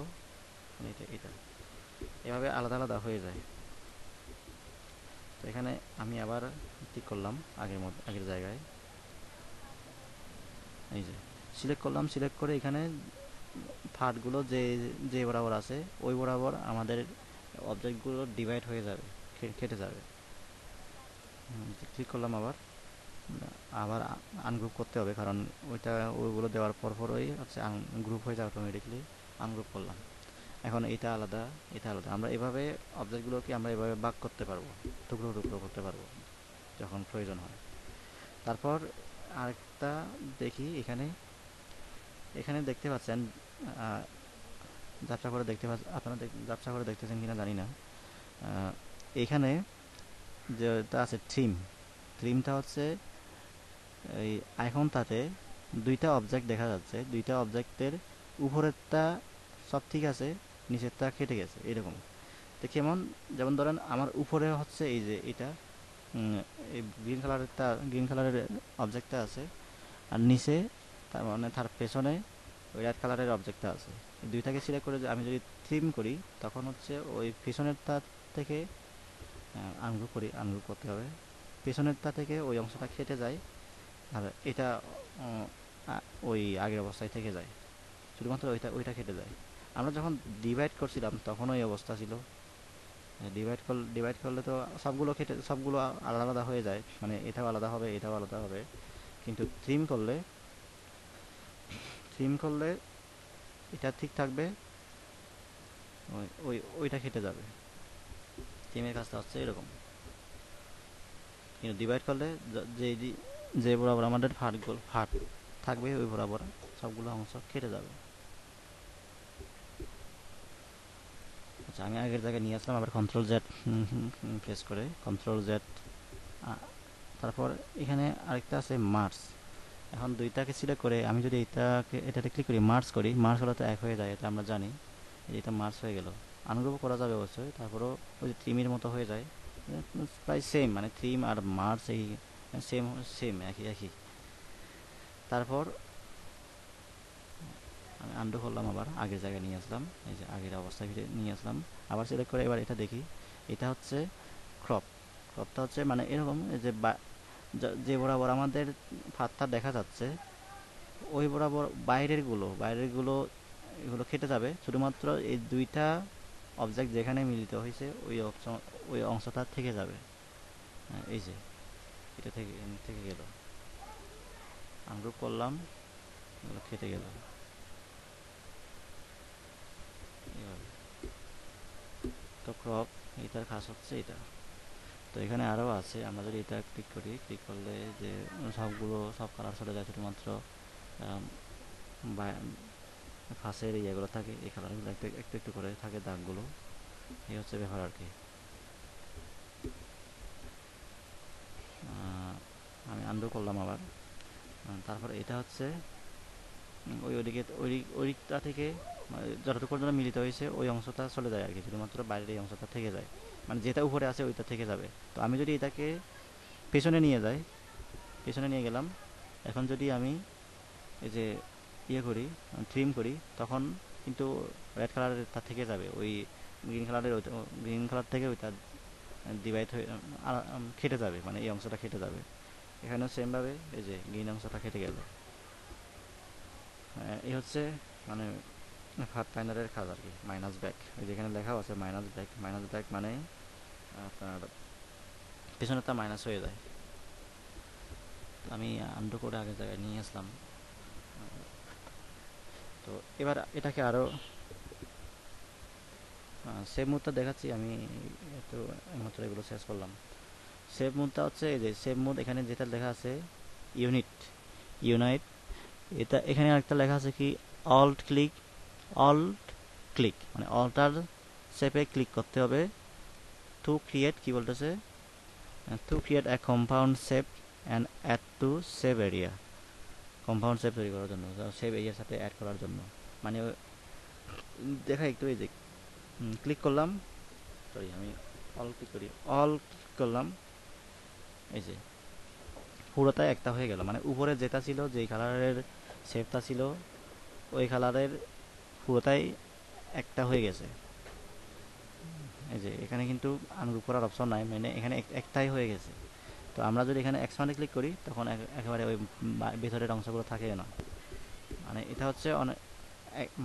মানে এটা এভাবে আলাদা আলাদা হয়ে যায়। তো এখানে আমি আবার ঠিক করলাম আগের জায়গায়, এই যে সিলেক্ট করলাম। সিলেক্ট করে এখানে পার্টগুলো যে যে বরাবর আছে ওই বরাবর আমাদের অবজেক্টগুলো ডিভাইড হয়ে যাবে, কেটে যাবে। ক্লিক করলাম আবার, আবার আনগ্রুপ করতে হবে, কারণ ওইগুলো দেওয়ার পরই হচ্ছে গ্রুপ হয়ে যায় অটোমেটিকলি। আনগ্রুপ করলাম। এখন এটা আলাদা, এটা আলাদা। আমরা এভাবে অবজেক্টগুলোকে আমরা এভাবে ভাগ করতে পারবো, টুকরো টুকরো করতে পারবো যখন প্রয়োজন হয়। তারপর আরেকটা দেখি, এখানে এখানে দেখতে পাচ্ছেন, যাত্রা করে দেখতে পাচ্ছেন আপনারা, যাত্রা করে দেখতেছেন কিনা জানি না। এখানে যেটা আছে থ্রিমটা হচ্ছে এই আইকনটাতে দুইটা অবজেক্ট দেখা যাচ্ছে। দুইটা অবজেক্টের উপরেরটা সব ঠিক আছে, নিচেরটা কেটে গেছে এরকম। তো কেমন, যেমন ধরেন আমার উপরে হচ্ছে এই যে এটা এই গ্রিন কালারের অবজেক্টটা আছে, আর নিচে তার মানে তার পেছনে ওই রেড কালারের অবজেক্টটা আছে। এই দুইটাকে সিলেক্ট করে আমি যদি থ্রিম করি, তখন হচ্ছে ওই পিছনেরটা থেকে আনগ্রুপ করতে হবে। পেছনেরটা থেকে ওই অংশটা কেটে যায়, আর এটা ওই আগের অবস্থায় থেকে যায়, শুধুমাত্র ওইটা কেটে যায়। আমরা যখন ডিভাইড করছিলাম তখন ওই অবস্থা ছিল। ডিভাইড করলে তো সবগুলো আলাদা আলাদা হয়ে যায়, মানে এটাও আলাদা হবে, এটাও আলাদা হবে। কিন্তু থ্রিম করলে এটা ঠিক থাকবে, ওইটা কেটে যাবে। থ্রিমের কাজটা হচ্ছে এরকম। কিন্তু ডিভাইড করলে যে বরাবর আমাদের ফাট থাকবে ওই বরাবর সবগুলো অংশ কেটে যাবে। আচ্ছা, আমি আগের জায়গায় নিয়ে আসলাম, আবার কন্ট্রোল জেড প্রেস করে কন্ট্রোল জেড। তারপর এখানে আরেকটা আছে মার্স। এখন দুইটাকে সিলেক্ট করে আমি যদি এটাতে ক্লিক করি, মার্স করি, মার্স হলে তো এক হয়ে যায়, এটা আমরা জানি। এটা মার্স হয়ে গেল। আনগ্রুপ করা যাবে অবশ্যই, তারপরও ওই যে থ্রিমের মতো হয়ে যায়, প্রায় সেম, মানে থ্রিম আর মার্স এই সেম সেম একই একই। তারপর আমি আন্ডু করলাম, আবার আগের জায়গায় নিয়ে আসলাম, এই যে আগের অবস্থায় ফিরে নিয়ে আসলাম। আবার সিলেক্ট করে এবার এটা দেখি। এটা হচ্ছে ক্রপটা হচ্ছে মানে এরকম যে যে বরাবর আমাদের ফাঁদটা দেখা যাচ্ছে ওই বরাবর বাইরেরগুলো এগুলো কেটে যাবে, শুধুমাত্র এই দুইটা অবজেক্ট যেখানে মিলিত হয়েছে ওই অংশটা থেকে যাবে। এই যে এটা থেকে থেকে গেল, আনগ্রুপ করলাম, এগুলো কেটে গেল এইভাবে। তো ক্রপ এটার খাস হচ্ছে এটা। তো এখানে আরও আছে, আমরা যদি এটা ক্লিক করলে যে সব কালার চলে যায়, শুধুমাত্র ফাঁসের ইয়েগুলো থাকে, এই কালারগুলো একটু একটু একটু করে থাকে, দাগগুলো। এই হচ্ছে ব্যাপার আর কি। আমি আন্ডু করলাম আবার। তারপর এটা হচ্ছে ওইদিকটা থেকে যতটুকু পর্যন্ত মিলিত হয়েছে ওই অংশটা চলে যায় আর কি, শুধুমাত্র বাইরের এই অংশটা থেকে যায়, মানে যেটা উপরে আছে ওইটা থেকে যাবে। তো আমি যদি এটাকে পেছনে নিয়ে গেলাম, এখন যদি আমি এই যে করি, ট্রিম করি, তখন কিন্তু রেড কালারের তা থেকে যাবে, ওই গ্রিন কালার থেকে ওইটা ডিভাইড হয়ে কেটে যাবে, মানে এই অংশটা কেটে যাবে। এখানেও সেমভাবে এই যে গ্রিন অংশটা কেটে গেল। এই হচ্ছে মানে ফার্স্ট ফাইনালের কাজ আর কি। মাইনাস ব্যাক, ওই যেখানে লেখা আছে মাইনাস ব্যাক মানে আপনার পেছনেরটা মাইনাস হয়ে যায়। আমি আন্ডু করে আগের জায়গায় নিয়ে আসলাম। তো এবার এটাকে আরও সেভ মুডটা দেখাচ্ছি আমি। একটু এইমাত্র এগুলো শেষ করলাম। সেভ মুডটা হচ্ছে এই যে সেভ মুড, এখানে যেটা লেখা আছে ইউনাইট, এটা এখানে আরেকটা লেখা আছে কি অল্ট ক্লিক, মানে অল্টার শেপে ক্লিক করতে হবে টু ক্রিয়েট, কি বলতেছে, to create a compound shape and add to save area. Compound shape তৈরি করার জন্য, সেভ এরিয়ার সাথে অ্যাড করার জন্য, মানে দেখা একটু এই যে ক্লিক করলাম, সরি আমি অল ক্লিক করলাম, এই যে পুরোটাই একটা হয়ে গেল, মানে উপরে যেটা ছিল, যেই কালারের শেপটা ছিল ওই কালারের পুরোটাই একটা হয়ে গেছে। এই যে এখানে কিন্তু আনগ্রুপ করার অপশন নাই, মানে এখানে একটাই হয়ে গেছে। তো আমরা যদি এখানে এক্সপান্ডে ক্লিক করি তখন একেবারে ওই ভেতরের অংশগুলো থাকে না। মানে এটা হচ্ছে অনেক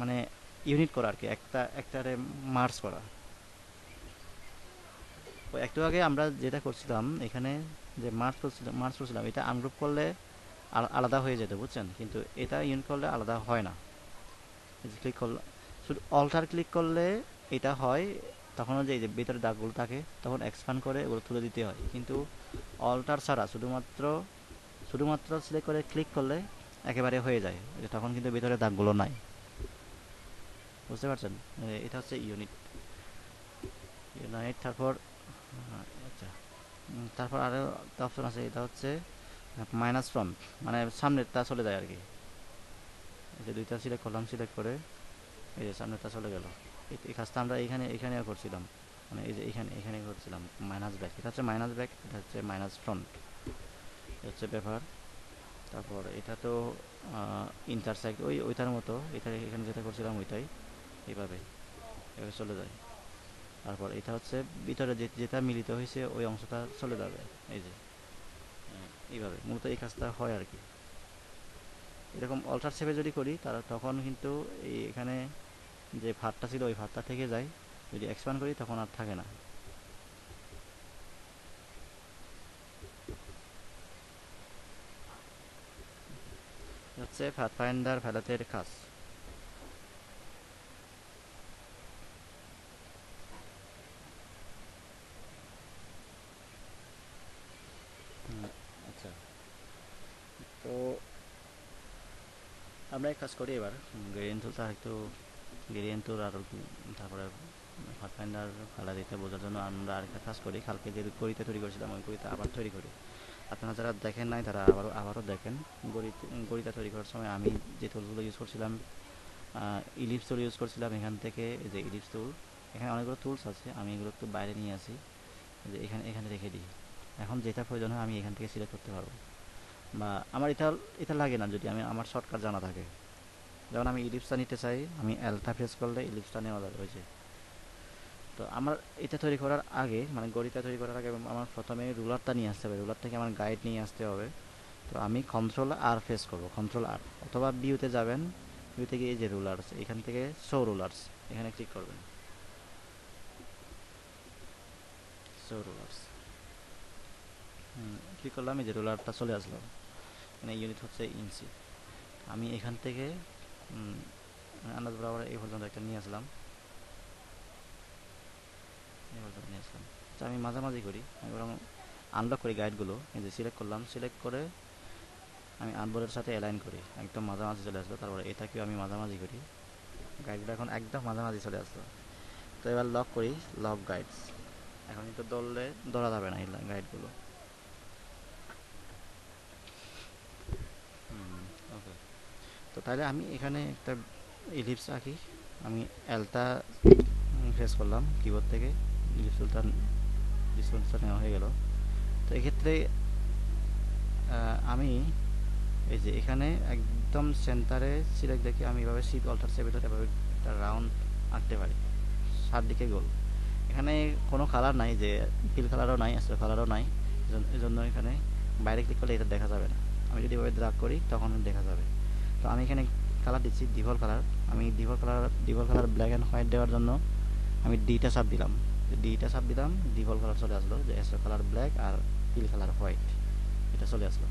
মানে ইউনিট করা আর কি, একটারে মার্চ করা। ওই একটু আগে আমরা যেটা করছিলাম এখানে, যে মার্চ করছিলাম, এটা আনগ্রুপ করলে আলাদা হয়ে যেত, বুঝছেন, কিন্তু এটা ইউনিট করলে আলাদা হয় না। ক্লিক করলে শুধু অল্টার ক্লিক করলে এটা হয়, তখন যে ভিতরে দাগগুলো থাকে তখন এক্সপান্ড করে ওগুলো তুলে দিতে হয়, কিন্তু অল্টার ছাড়া শুধুমাত্র সিলেক্ট করে ক্লিক করলে একেবারে হয়ে যায়, তখন কিন্তু ভিতরে দাগগুলো নাই। বুঝতে পারছেন? এটা হচ্ছে ইউনাইট। তারপর আচ্ছা, তারপর আরও একটা অপশন আছে, এটা হচ্ছে মাইনাস ফ্রম, মানে সামনেরটা চলে যায় আর কি। এই যে দুইটা সিলেক্ট করলাম, সিলেক্ট করে এই যে সামনেরটা চলে গেল। এই কাজটা আমরা এখানেও করছিলাম, মানে এই যে এখানে করছিলাম মাইনাস ব্যাক। এটা হচ্ছে মাইনাস ব্যাক, এটা হচ্ছে মাইনাস ফ্রন্ট, এটা হচ্ছে ব্যাপার। তারপর এটা তো ইন্টারসেক্ট ওইটার মতো, এখানে যেটা করছিলাম ওইটাই, এইভাবে এভাবে চলে যায়। তারপর এটা হচ্ছে ভিতরে যেটা মিলিত হয়েছে ওই অংশটা চলে যাবে, এই যে এইভাবে মূলত এই কাজটা হয় আর কি। এরকম অল্টার শেপে যদি করি তখন কিন্তু এখানে যে ভাতটা ছিল ওই ভাতটা থেকে যায়, যদি এক্সপ্যান্ড করি তখন আর থাকে না। হচ্ছে পাথফাইন্ডার ভ্যালথের কাজ। আচ্ছা, তো আমরা এক কাজ করি এবার, গ্রেডিয়েন্ট টুলটা একটু, গ্রেডিয়েন্ট টুল আর তারপরে পাথফাইন্ডার ফেলা দিতে বোঝার জন্য আমরা আরেকটা কাজ করি। কালকে যে গড়িতে তৈরি করেছিলাম ওই গড়িতে আবার তৈরি করি। আপনারা যারা দেখেন নাই তারা আবারও দেখেন। গড়িটা তৈরি করার সময় আমি যে টুলগুলো ইউজ করছিলাম, ইলিপস টুল ইউজ করছিলাম। এখান থেকে যে ইলিপস টুল, এখানে অনেকগুলো টুলস আছে, আমি এগুলো একটু বাইরে নিয়ে আসি, যে এখানে রেখে দিই। এখন যেটা প্রয়োজন হয় আমি এখান থেকে সিলেক্ট করতে পারবো, বা আমার এটা এটা লাগে না যদি আমার শর্টকাট জানা থাকে। যেমন আমি ইলিপসটা নিতে চাই, আমি এলটা প্রেস করলে ইলিপসটা নেওয়া যাবে হয়েছে। তো আমার এটা তৈরি করার আগে, মানে গড়িটা তৈরি করার আগে আমার প্রথমে রুলারটা নিয়ে আসতে হবে, রুলার থেকে আমার গাইড নিয়ে আসতে হবে। তো আমি কন্ট্রোল আর প্রেস করবো, কন্ট্রোল আর, অথবা ভিউতে যাবেন, ভিউতে গিয়ে এই যে রুলার্স, এখান থেকে শো রুলার্স, এখানে ক্লিক করবেন, শো রুলার্স ক্লিক করলাম, এই যে রুলারটা চলে আসলো। মানে ইউনিট হচ্ছে ইঞ্চি। আমি এখান থেকে আন্দাজ বরাবর এই পর্যন্ত একটা নিয়ে আসলাম, এই পর্যন্ত নিয়ে আসলাম। আচ্ছা, আমি মাঝামাঝি করি, আমি বরং আনলক করি গাইডগুলো, এই যে সিলেক্ট করলাম, সিলেক্ট করে আমি আনবোর্ডের সাথে অ্যালাইন করি, একদম মাঝামাঝি চলে আসলো। তারপরে এটাকেও আমি মাঝামাঝি করি, গাইডগুলো এখন একদম মাঝামাঝি চলে আসলো। তো এবার লক করি, লক গাইডস। এখন কিন্তু ধরলে ধরা যাবে না এই গাইডগুলো। ওকে, তো তাহলে আমি এখানে একটা ইলিপস আঁকি। আমি এলটা প্রেস করলাম কিবোর্ড থেকে, ইলিপসটা ডিসটেন্সটা নেওয়া হয়ে গেল। তো এক্ষেত্রে আমি এই যে এখানে একদম সেন্টারে সিলেক্ট দেখে আমি এভাবে শিপ অল্টার সেভে ধরে এভাবে একটা রাউন্ড আঁকতে পারি, চারদিকে গোল। এখানে কোনো কালার নাই, যে ফিল কালারও নাই, অ্যাস্ট্রো কালারও নাই, এই জন্য এখানে বাইরে ক্লিক করলে এটা দেখা যাবে না। আমি যদি এভাবে ড্রাগ করি তখন দেখা যাবে। তো আমি এখানে কালার দিচ্ছি ডিফল্ট কালার। আমি default colour black and white দেওয়ার জন্য আমি ডিটা চাপ দিলাম, ডিফল্ট কালার চলে আসলো, যে অ্যাস্ট্রো কালার ব্ল্যাক আর ফিল কালার হোয়াইট, এটা চলে আসলো।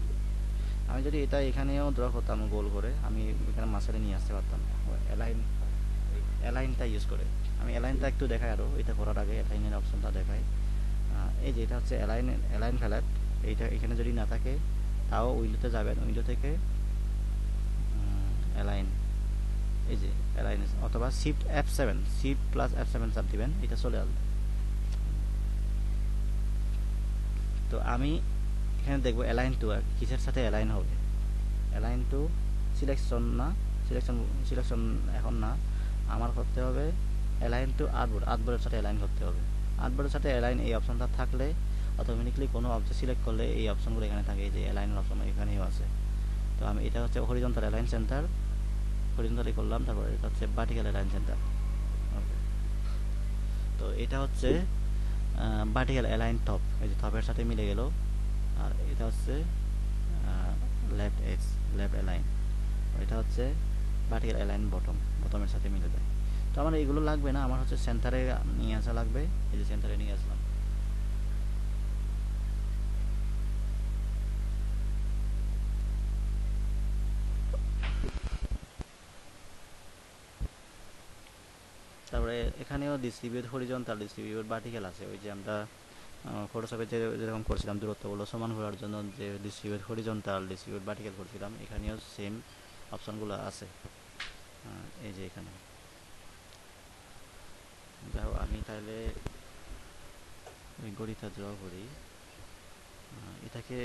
আমি যদি এটা এখানেও ড্র করতাম গোল করে, আমি এখানে মাঝখানে নিয়ে আসতে পারতাম অ্যালাইনটা ইউজ করে। আমি অ্যালাইনটা একটু দেখাই, আরও এটা করার আগে অ্যালাইনের অপশনটা দেখাই। এই যে এটা হচ্ছে অ্যালাইন ফ্ল্যাট, এইটা এখানে যদি না থাকে তাও উইন্ডোতে যাবেন, উইন্ডো থেকে অ্যালাইন, এই যে অ্যালাইন, অথবা shift F7, shift plus F7 চাপ দিবেন, এটা চলে আসবে। তো আমি এখানে দেখবো অ্যালাইন টু কিসের সাথে অ্যালাইন হবে। অ্যালাইন টু সিলেকশন না, সিলেকশন এখন না, আমার করতে হবে অ্যালাইন টু আর্টবোর্ডের সাথে অ্যালাইন করতে হবে। আর্টবোর্ডের সাথে অ্যালাইন এই অপশনটা থাকলে অটোমেটিকলি কোনো অবজেক্ট সিলেক্ট করলে এই অপশনগুলো এখানে থাকে, এই যে অ্যালাইনের অপশন এখানেও আছে। তো আমি এটা হচ্ছে হরিজন্টাল অ্যালাইন সেন্টার, হরিজন্টালি করলাম। তারপরে এটা হচ্ছে ভার্টিক্যাল অ্যালাইন সেন্টার। ওকে, তো এটা হচ্ছে ভার্টিক্যাল অ্যালাইন টপ, এই যে টপের সাথে মিলে গেল। আর এটা হচ্ছে লেফট এক্স, লেফট অ্যালাইন, এটা হচ্ছে ভার্টিক্যাল অ্যালাইন বটমের সাথে মিলে যায়। তো আমার এইগুলো লাগবে না, আমার হচ্ছে সেন্টারে নিয়ে আসা লাগবে। এই যে সেন্টারে নিয়ে আসলাম। তারপরে এখানেও ডিস্ট্রিবিউট হরিজন্টাল, ডিস্ট্রিবিউট ভার্টিক্যাল আছে। ওই যে আমরা ফটোশপে যেরকম করছিলাম দূরত্বগুলো সমান করার জন্য যে ডিস্ট্রিবিউট হরিজন্টাল, ডিস্ট্রিবিউট ভার্টিক্যাল করছিলাম, এখানেও সেম অপশানগুলো আছে। এই যে এখানে যাও, আমি তাহলে ওই গড়িটা ড্র করি, এটাকে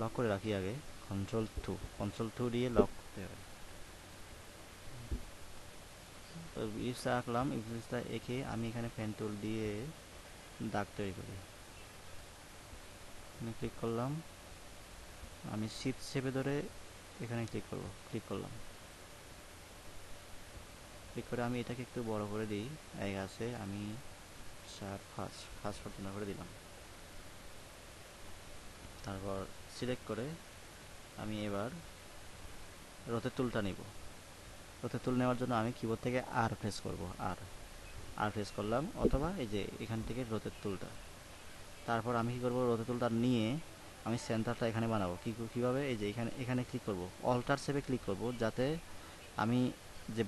লক করে রাখি আগে, কন্ট্রোল টু দিয়ে লক করতে হবে। তো ইলিপসটা আঁকলাম, ইলিপসটা এঁকে আমি এখানে পেন টুল দিয়ে দাগ তৈরি করি। এখানে ক্লিক করলাম, আমি শিফট চেপে ধরে এখানে ক্লিক করলাম, ক্লিক করে আমি এটাকে একটু বড় করে দিই। এই আছে, আমি ফার্স্ট পর্যন্ত করে দিলাম। তারপর সিলেক্ট করে আমি এবার রথের টুলটা নিব। রথের টুল নেওয়ার জন্য আমি কিবোর্ড থেকে আর প্রেস করব, আর প্রেস করলাম, অথবা এই যে এখান থেকে রথের টুলটা। তারপর আমি কি করব, রথের টুলটা নিয়ে আমি সেন্টারটা এখানে বানাবো কীভাবে, এই যে এখানে এখানে ক্লিক করব, অল্টার শেপে ক্লিক করব, যাতে আমি যে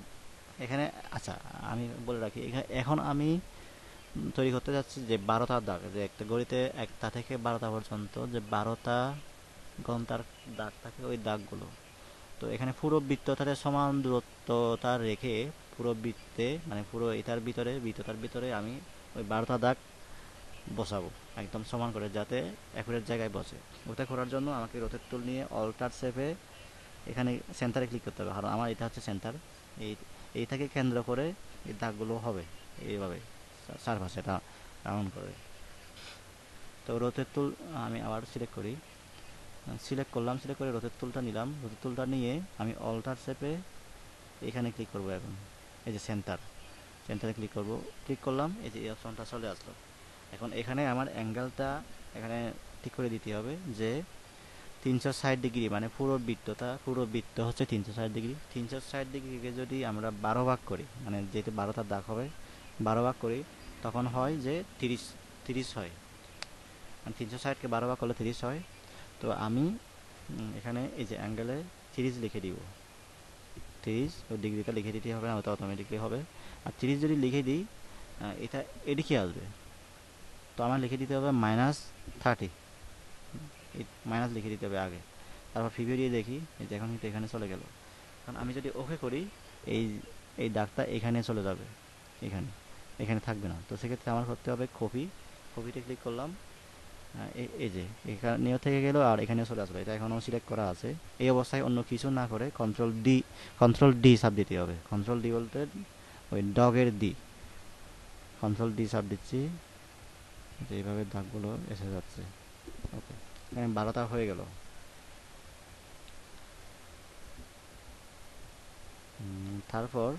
এখানে, আচ্ছা আমি বলে রাখি, এখানে এখন আমি তৈরি করতে যাচ্ছি যে 12টা দাগ, যে একটা গড়িতে 1টা থেকে 12টা পর্যন্ত যে 12টা ঘন্টার দাগ থাকে, ওই দাগগুলো। তো এখানে পুরো বৃত্তটাতে সমান দূরত্বটা রেখে পুরো বৃত্তে মানে পুরো এটার ভিতরে বৃত্তটার ভিতরে আমি ওই 12টা দাগ বসাবো একদম সমান করে, যাতে অ্যাকুরেট জায়গায় বসে। ওটা করার জন্য আমাকে রোটেট টুল নিয়ে অল্টার শেপে এখানে সেন্টারে ক্লিক করতে হবে, কারণ আমার এটা হচ্ছে সেন্টার। এই এইটাকে কেন্দ্র করে এই দাগগুলো হবে এইভাবে সারফাসে এটা রাউন্ড করে। তো রোটেট টুল আমি আবার সিলেক্ট করি, সিলেক্ট করে রোটেট টুলটা নিলাম, রোটেট টুলটা নিয়ে আমি অল্টার শেপে এখানে ক্লিক করব। এখন এই যে সেন্টারে ক্লিক করলাম, এই যে এই অপশনটা চলে আসলো। এখন এখানে আমার অ্যাঙ্গেলটা এখানে ঠিক করে দিতে হবে যে 360 ডিগ্রি, মানে পুরো বৃত্ত হচ্ছে 360 ডিগ্রি। 360 ডিগ্রিকে যদি আমরা 12 ভাগ করি, মানে যেহেতু 12টা দাগ হবে, 12 ভাগ করি, তখন হয় যে 30 হয়, মানে 360কে 12 ভাগ করলে 30 হয়। তো আমি এখানে এই যে অ্যাঙ্গেলে 30 লিখে দিব, 30 ওই ডিগ্রিটা লিখে দিতে হবে না, ওটা অটোমেটিকলি হবে। আর 30 যদি লিখে দিই, এটা এদিকে আসবে, তো আমার লিখে দিতে হবে -30, মাইনাস লিখে দিতে হবে আগে। তারপর প্রিভিউ দিয়ে দেখি, এই যে এখন কিন্তু এখানে চলে গেল। কারণ আমি যদি ওকে করি, এই এই দাগটা এখানে চলে যাবে, এখানে এখানে থাকবে না। তো সেক্ষেত্রে আমার করতে হবে কপিতে ক্লিক করলাম, এই যে এখানেও থেকে গেল আর এখানেও চলে আসবে, এটা এখনও সিলেক্ট করা আছে। এই অবস্থায় অন্য কিছু না করে কন্ট্রোল ডি চাপ দিতে হবে। কন্ট্রোল ডি বলতে ওই ডগের ডি, কন্ট্রোল ডি চাপ দিচ্ছি, যে এইভাবে দাগগুলো এসে যাচ্ছে। ওকে, 12টা হয়ে গেল। তারপর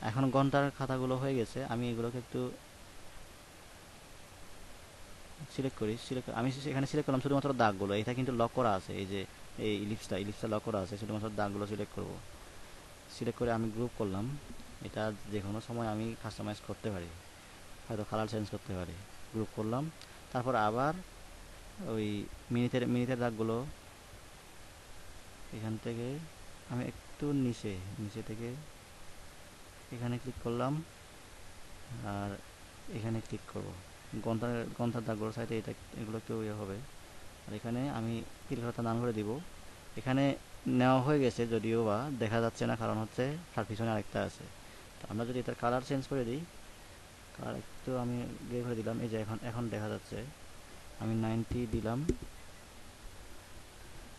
এখন ঘন্টার খাতাগুলো হয়ে গেছে, আমি এগুলোকে একটু আমি এখানে সিলেক্ট করলাম শুধুমাত্র দাগগুলো, এটা কিন্তু লক করা আছে, এই যে এই ইলিপসটা লক করা আছে, শুধুমাত্র দাগগুলো সিলেক্ট করব। সিলেক্ট করে আমি গ্রুপ করলাম, এটা যে কোনো সময় আমি কাস্টমাইজ করতে পারি, হয়তো কালার চেঞ্জ করতে পারি। গ্রুপ করলাম, তারপর আবার ওই মিনিটের দাগগুলো এখান থেকে আমি একটু নিচে থেকে এখানে ক্লিক করলাম, আর এখানে ক্লিক করব। ঘন্টার দাগগুলোর সাইডে এগুলো একটু ইয়ে হবে। আর এখানে আমি তিলখাতা নাম করে দিব। এখানে নেওয়া হয়ে গেছে, যদিও বা দেখা যাচ্ছে না, কারণ হচ্ছে তার পিছনে আরেকটা আছে। তো আমরা যদি এটার কালার চেঞ্জ করে দিই, কালার একটু আমি ইয়ে করে দিলাম, এই যে এখন দেখা যাচ্ছে, আমি 90 দিলাম।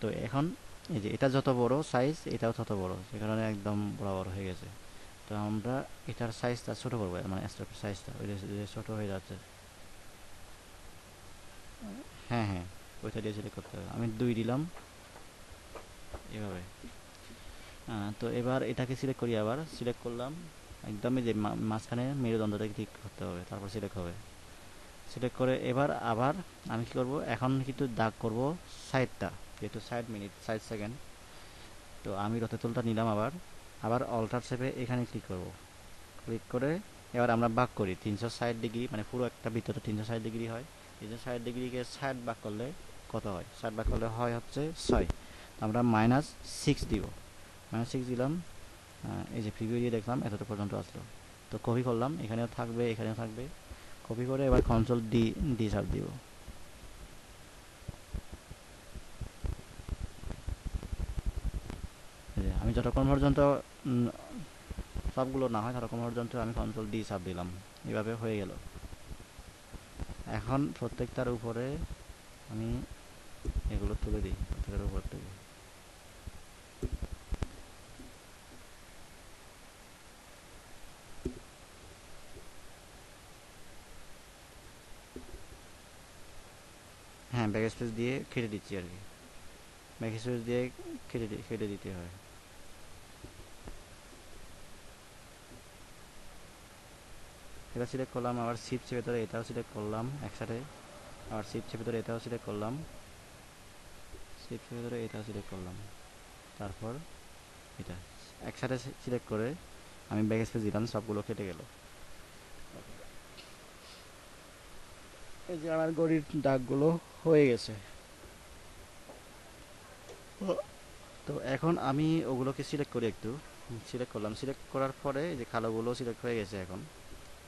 তো এখন এই যে এটা যত বড় সাইজ, এটাও তত বড়, সে কারণে একদম বরাবর হয়ে গেছে। তো আমরা এটার সাইজটা ছোট করবো, মানে স্ট্রোকের সাইজটা ওই যে ছোট হয়ে যাচ্ছে। হ্যাঁ হ্যাঁ, ওইটা দিয়ে সিলেক্ট করতে হবে। আমি 2 দিলাম এভাবে। তো এবার এটাকে সিলেক্ট করি, আবার সিলেক্ট করলাম একদমই, যে মাঝখানে মেরুদণ্ডটাকে ঠিক করতে হবে, তারপর সিলেক্ট হবে। সিলেক্ট করে এবার আবার আমি কি করব, এখন কিন্তু দাগ করব সাইডটা, যেহেতু 60 সেকেন্ড। তো আমি রথেতলটা নিলাম, আবার অল্টার শেপে এখানে ক্লিক করব। ক্লিক করে এবার আমরা ভাগ করি 360 ডিগ্রি, মানে পুরো একটা বৃত্তটা 360 ডিগ্রি হয়। 360 ডিগ্রিকে 60 ভাগ করলে কত হয়? 60 ভাগ করলে হয় হচ্ছে 6। আমরা -6 দিব, -6 দিলাম। এই যে প্রিভিউ দিয়ে দেখলাম এতটা পর্যন্ত আসলো। তো কপি করলাম, এখানেও থাকবে, এখানেও থাকবে। কপি করে এবার কন্ট্রোল ডি চাপ দিব। আমি যতক্ষণ পর্যন্ত সবগুলো না হয় ততক্ষণ পর্যন্ত আমি কন্ট্রোল ডি চাপ দিলাম, এভাবে হয়ে গেল। এখন প্রত্যেকটার উপরে আমি এগুলো তুলে দিই, প্রত্যেকের উপর থেকে। হ্যাঁ, ব্যাক স্পেস দিয়ে কেটে দিচ্ছি আর কি, ব্যাক স্পেস দিয়ে কেটে দিতে হয়। এটা সিলেক্ট করলাম, আবার শিফট চেপে ধরে এটাও সিলেক্ট করলাম একসাথে, আবার শিফট চেপে ধরে এটাও সিলেক্ট করলাম, শিফট চেপে ধরে এটাও সিলেক্ট করলাম। তারপর এটা একসাথে সিলেক্ট করে আমি ব্যাক স্পেস দিলাম, সবগুলো কেটে গেল। এই যে আমার ঘড়ির দাগগুলো হয়ে গেছে। তো এখন আমি ওগুলোকে সিলেক্ট করি একটু। সিলেক্ট করলাম, সিলেক্ট করার পরে এই যে কালোগুলো সিলেক্ট হয়ে গেছে। এখন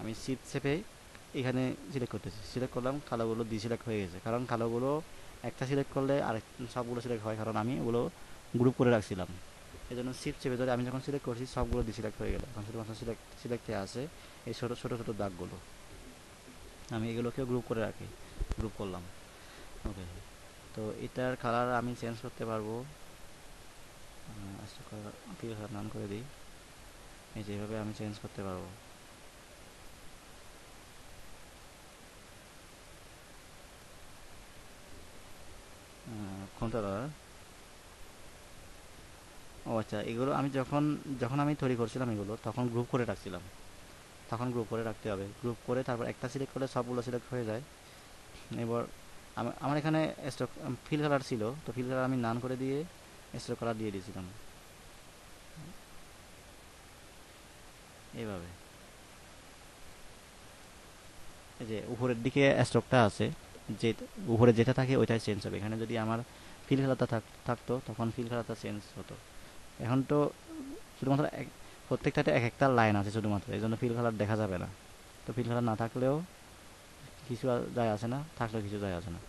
আমি শিফট চেপে এখানে সিলেক্ট করতেছি, সিলেক্ট করলাম, কালোগুলো ডিসিলেক্ট হয়ে গেছে। কারণ কালোগুলো একটা সিলেক্ট করলে আরেক সবগুলো সিলেক্ট হয়, কারণ আমি ওগুলো গ্রুপ করে রাখছিলাম। এই জন্য শিফট চেপে ধরে আমি যখন সিলেক্ট করছি সবগুলো ডিসিলেক্ট হয়ে গেল। এখন শুধুমাত্র সিলেক্টে আছে এই ছোটো ছোটো ছোটো দাগগুলো। আমি এগুলোকেও গ্রুপ করে রাখি, গ্রুপ করলাম। ওকে, তো এটার কালার আমি চেঞ্জ করতে পারবো। কালার নাম করে দিই। এই যেভাবে আমি চেঞ্জ করতে পারবো। কোনটা দাদা? ও আচ্ছা, এগুলো আমি যখন যখন আমি তৈরি করছিলাম এগুলো তখন গ্রুপ করে রাখছিলাম। তখন গ্রুপ করে রাখতে হবে, গ্রুপ করে তারপর একটা সিলেক্ট করলে সবগুলো সিলেক্ট হয়ে যায়। এবার আমার এখানে স্টক ফিল কালার ছিল, তো ফিল কালার আমি নান করে দিয়ে স্টক কালার দিয়ে দিয়েছিলাম এইভাবে। এই যে উপরের দিকে স্টকটা আছে, যে উপরে যেটা থাকে ওইটাই চেঞ্জ হবে। এখানে যদি আমার ফিল কালারটা থাকতো তখন ফিল কালারটা চেঞ্জ হতো। এখন তো শুধুমাত্র প্রত্যেকটাতে এক একটা লাইন আছে শুধুমাত্র, এই জন্য ফিল কালার দেখা যাবে না। তো ফিল কালার না থাকলেও কিছু যায় আসে না, থাকলেও কিছু যায় আসে না।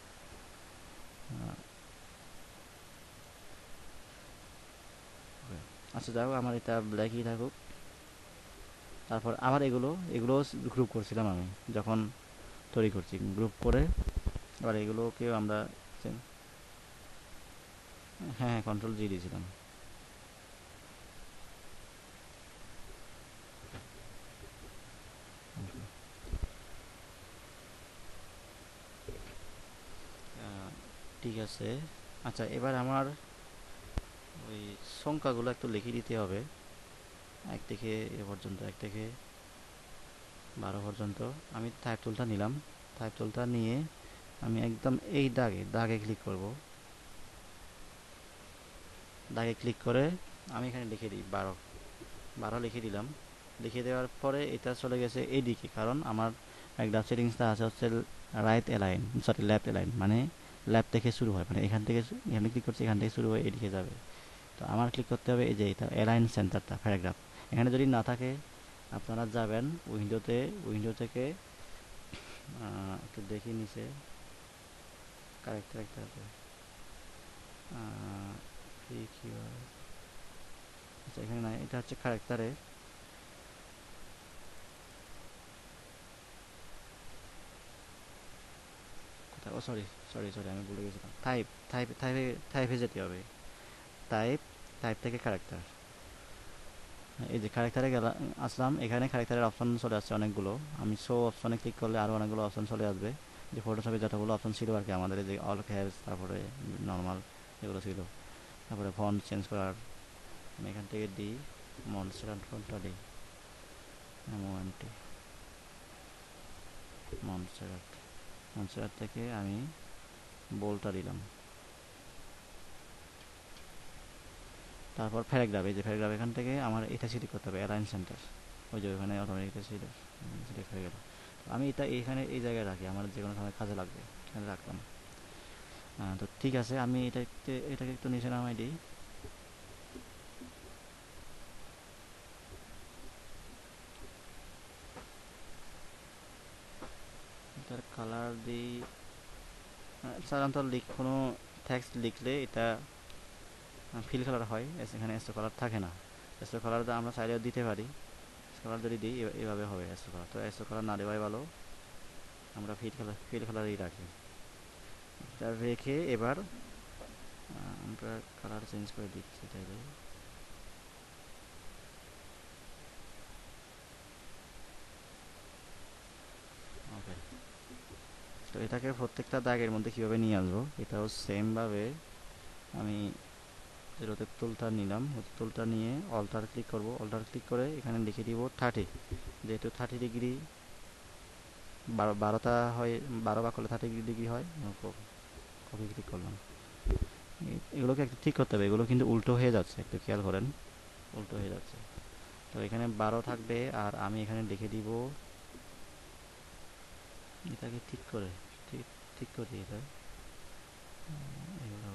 আচ্ছা যাই হোক, আমার এটা ব্ল্যাকই থাকুক। তারপর আবার এগুলো এগুলো গ্রুপ করছিলাম আমি যখন তৈরি করছি, গ্রুপ করে আবার এগুলোকেও আমরা হ্যাঁ হ্যাঁ কন্ট্রোল জি দিয়েছিলাম। ঠিক আছে। আচ্ছা এবার আমার ওই সংখ্যাগুলো একটু লিখে দিতে হবে। এক থেকে এ পর্যন্ত, এক থেকে 12 পর্যন্ত। আমি টাইপ টুলটা নিলাম, টাইপ টুলটা নিয়ে আমি একদম এই দাগে দাগে ক্লিক করব। দাগে ক্লিক করে আমি এখানে লিখে দিই 12। 12 লিখে দিলাম। লিখে দেওয়ার পরে এটা চলে গেছে এইদিকে, কারণ আমার একটা সেটিংসটা আছে হচ্ছে right align, sorry left align, মানে লেফট থেকে শুরু হয়, মানে এখান থেকে এখানে ক্লিক করছি, এখান থেকে শুরু হয়ে এদিকে যাবে। তো আমার ক্লিক করতে হবে এই যে এটা অ্যালাইন সেন্টারটা, প্যারাগ্রাফ। এখানে যদি না থাকে আপনারা যাবেন উইন্ডোতে, উইন্ডো থেকে একটু দেখে নিচে কারেক্টার একটা আছে, আচ্ছা এখানে না, এটা হচ্ছে কারেক্টারে। ও সরি সরি সরি, আমি ভুলে গেছিলাম। টাইপ টাইপ টাইপে টাইপে যেতে হবে। টাইপ, টাইপ থেকে ক্যারেক্টার। এই যে ক্যারেক্টারে আসলাম, এখানে ক্যারেক্টারের অপশন চলে আসছে অনেকগুলো। আমি শো অপশনে ক্লিক করলে আরও অনেকগুলো অপশন চলে আসবে, যে ফটোশপে যতগুলো অপশন ছিল আর কি আমাদের, এই যে অল ক্যাপস, তারপরে নর্মাল যেগুলো ছিল, তারপরে ফন্ট চেঞ্জ করার। আমি এখান থেকে দিই মনস্টার ফন্টটা দিই, এমওএনটি মনস্টার। মনস্টার থেকে আমি বোল্টটা দিলাম। তারপর প্যারাগ্রাফ, এই যে প্যারাগ্রাফ, এখান থেকে আমার এটা সিলেক্ট করতে হবে অ্যালাইন সেন্টার। ওই যে ওখানে অটোমেটিক সিলেক্ট হয়ে গেল। আমি এটা এইখানে এই জায়গায় রাখি, আমার যে কোনো সময় কাজে লাগবে, এখানে রাখলাম। তো ঠিক আছে, আমি এটাকে একটু নিচে নামাই দিই। এটার কালার দিই। সাধারণত কোনো টেক্সট লিখলে এটা ফিল কালার হয়, এখানে এক্সট্রা কালার থাকে না। এক্সট্রা কালারটা আমরা চাইলেও দিতে পারি। কালার যদি দিই এভাবে হবে এক্সট্রা কালার, তো এক্সট্রা কালার না দেওয়াই ভালো। আমরা ফিল কালারই রাখি। এটা রেখে এবার আমরা কালার চেঞ্জ করে দিচ্ছি তাইলে। ওকে, তো এটাকে প্রত্যেকটা দাগের মধ্যে কীভাবে নিয়ে আসবো, এটাও সেমভাবে আমি জিরোতে টুলটা নিলাম, টুলটা নিয়ে অল্টার ক্লিক করব। অল্টার ক্লিক করে এখানে লিখে দিব 30, যেহেতু 30 ডিগ্রি 12টা হয়, 12 বা করলে 30 ডিগ্রি হয়। কপি ক্লিক করলাম। এগুলোকে একটু ঠিক করতে হবে, এগুলো কিন্তু উল্টো হয়ে যাচ্ছে, একটু খেয়াল করেন, উল্টো হয়ে যাচ্ছে। তো এখানে 12 থাকবে, আর আমি এখানে লিখে দিব, এটাকে ঠিক করে ঠিক ঠিক করি এটা। এগুলো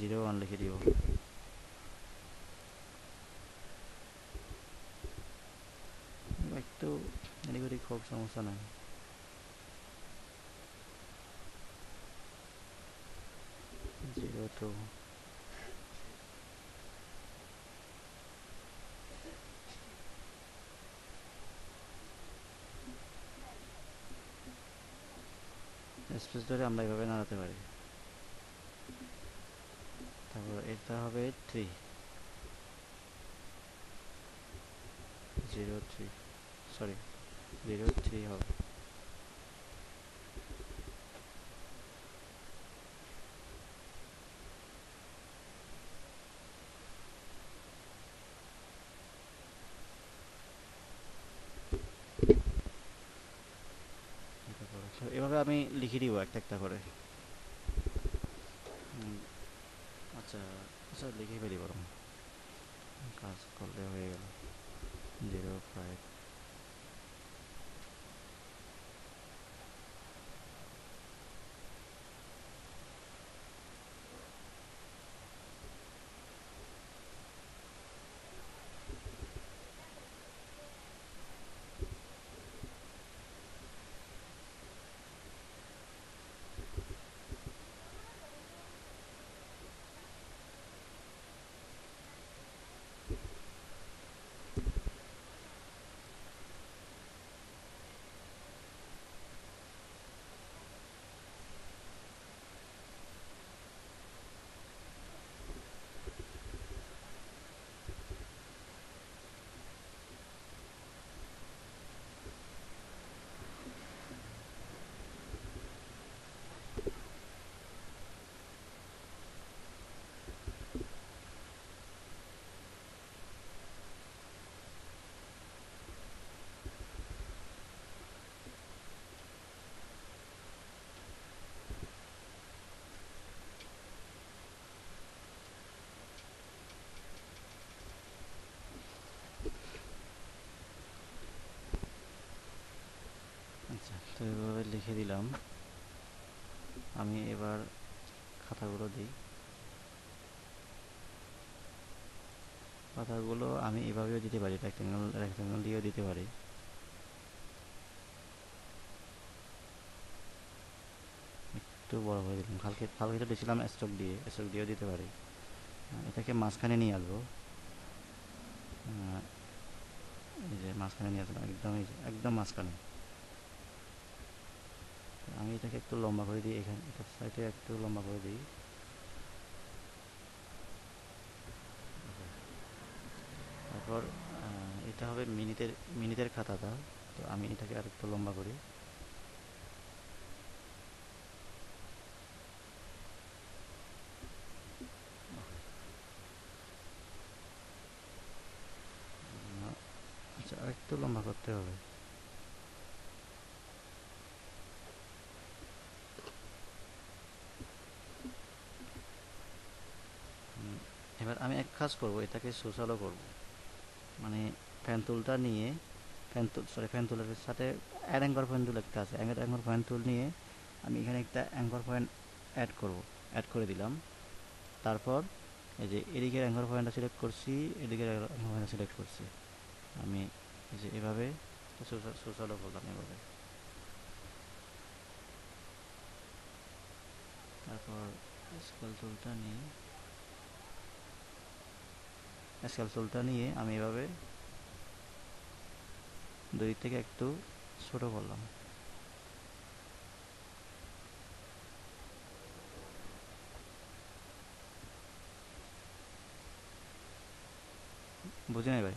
01 লিখে দিব। একটু এদিক ওদিক হোক, সমস্যা নাই। জিরো টু স্পেস ধরে আমরা এভাবে নাড়াতে পারি। তারপর এটা হবে 3, 03, সরি 03 হবে। তো এভাবে আমি লিখে দিব একটা একটা করে। আচ্ছা আচ্ছা, লিখে ফেলি বরং, কাজ করলে হয়ে গেল। 05, আচ্ছা তো এভাবে লিখে দিলাম। আমি এবার খাতাগুলো দিই। খাতাগুলো আমি এভাবেও দিতে পারি, রেক্টেঙ্গল রেক্টেঙ্গল দিয়েও দিতে পারি। একটু বড় করে দিলাম, কালকে কালকে তো দিয়েছিলাম স্ট্রোক দিয়েও দিতে পারি। এটাকে মাঝখানে নিয়ে আসবো। এই যে মাঝখানে নিয়ে আসলাম, একদম এই যে একদম মাঝখানে। আমি এটাকে একটু লম্বা করে দিই, এখানে এটা সাইডে একটু লম্বা করে দিই। তারপর এটা হবে মিনিটের খাতাটা, তো আমি এটাকে আর একটু লম্বা করি। আচ্ছা আর একটু লম্বা করতে হবে। এবার আমি এক কাজ করব, এটাকে সোশ্যালও করব। মানে ফ্যান টুলটা নিয়ে, ফ্যান টুলের সাথে অ্যাঙ্গর পয়েন্ট টুল একটা আছে, অ্যাঙ্গর পয়েন্ট টুল নিয়ে আমি এখানে একটা অ্যাঙ্গর পয়েন্ট অ্যাড করব। অ্যাড করে দিলাম। তারপর এই যে এদিকের অ্যাঙ্গর পয়েন্টটা সিলেক্ট করছি, এদিকের অ্যাঙ্গর পয়েন্টটা সিলেক্ট করছি। আমি এই যে এভাবে সোশ্যালও করলাম এভাবে। তারপর স্কেল টুলটা নিয়ে আমি এভাবে দুই থেকে একটু ছোট করলাম। বুঝে নাই ভাই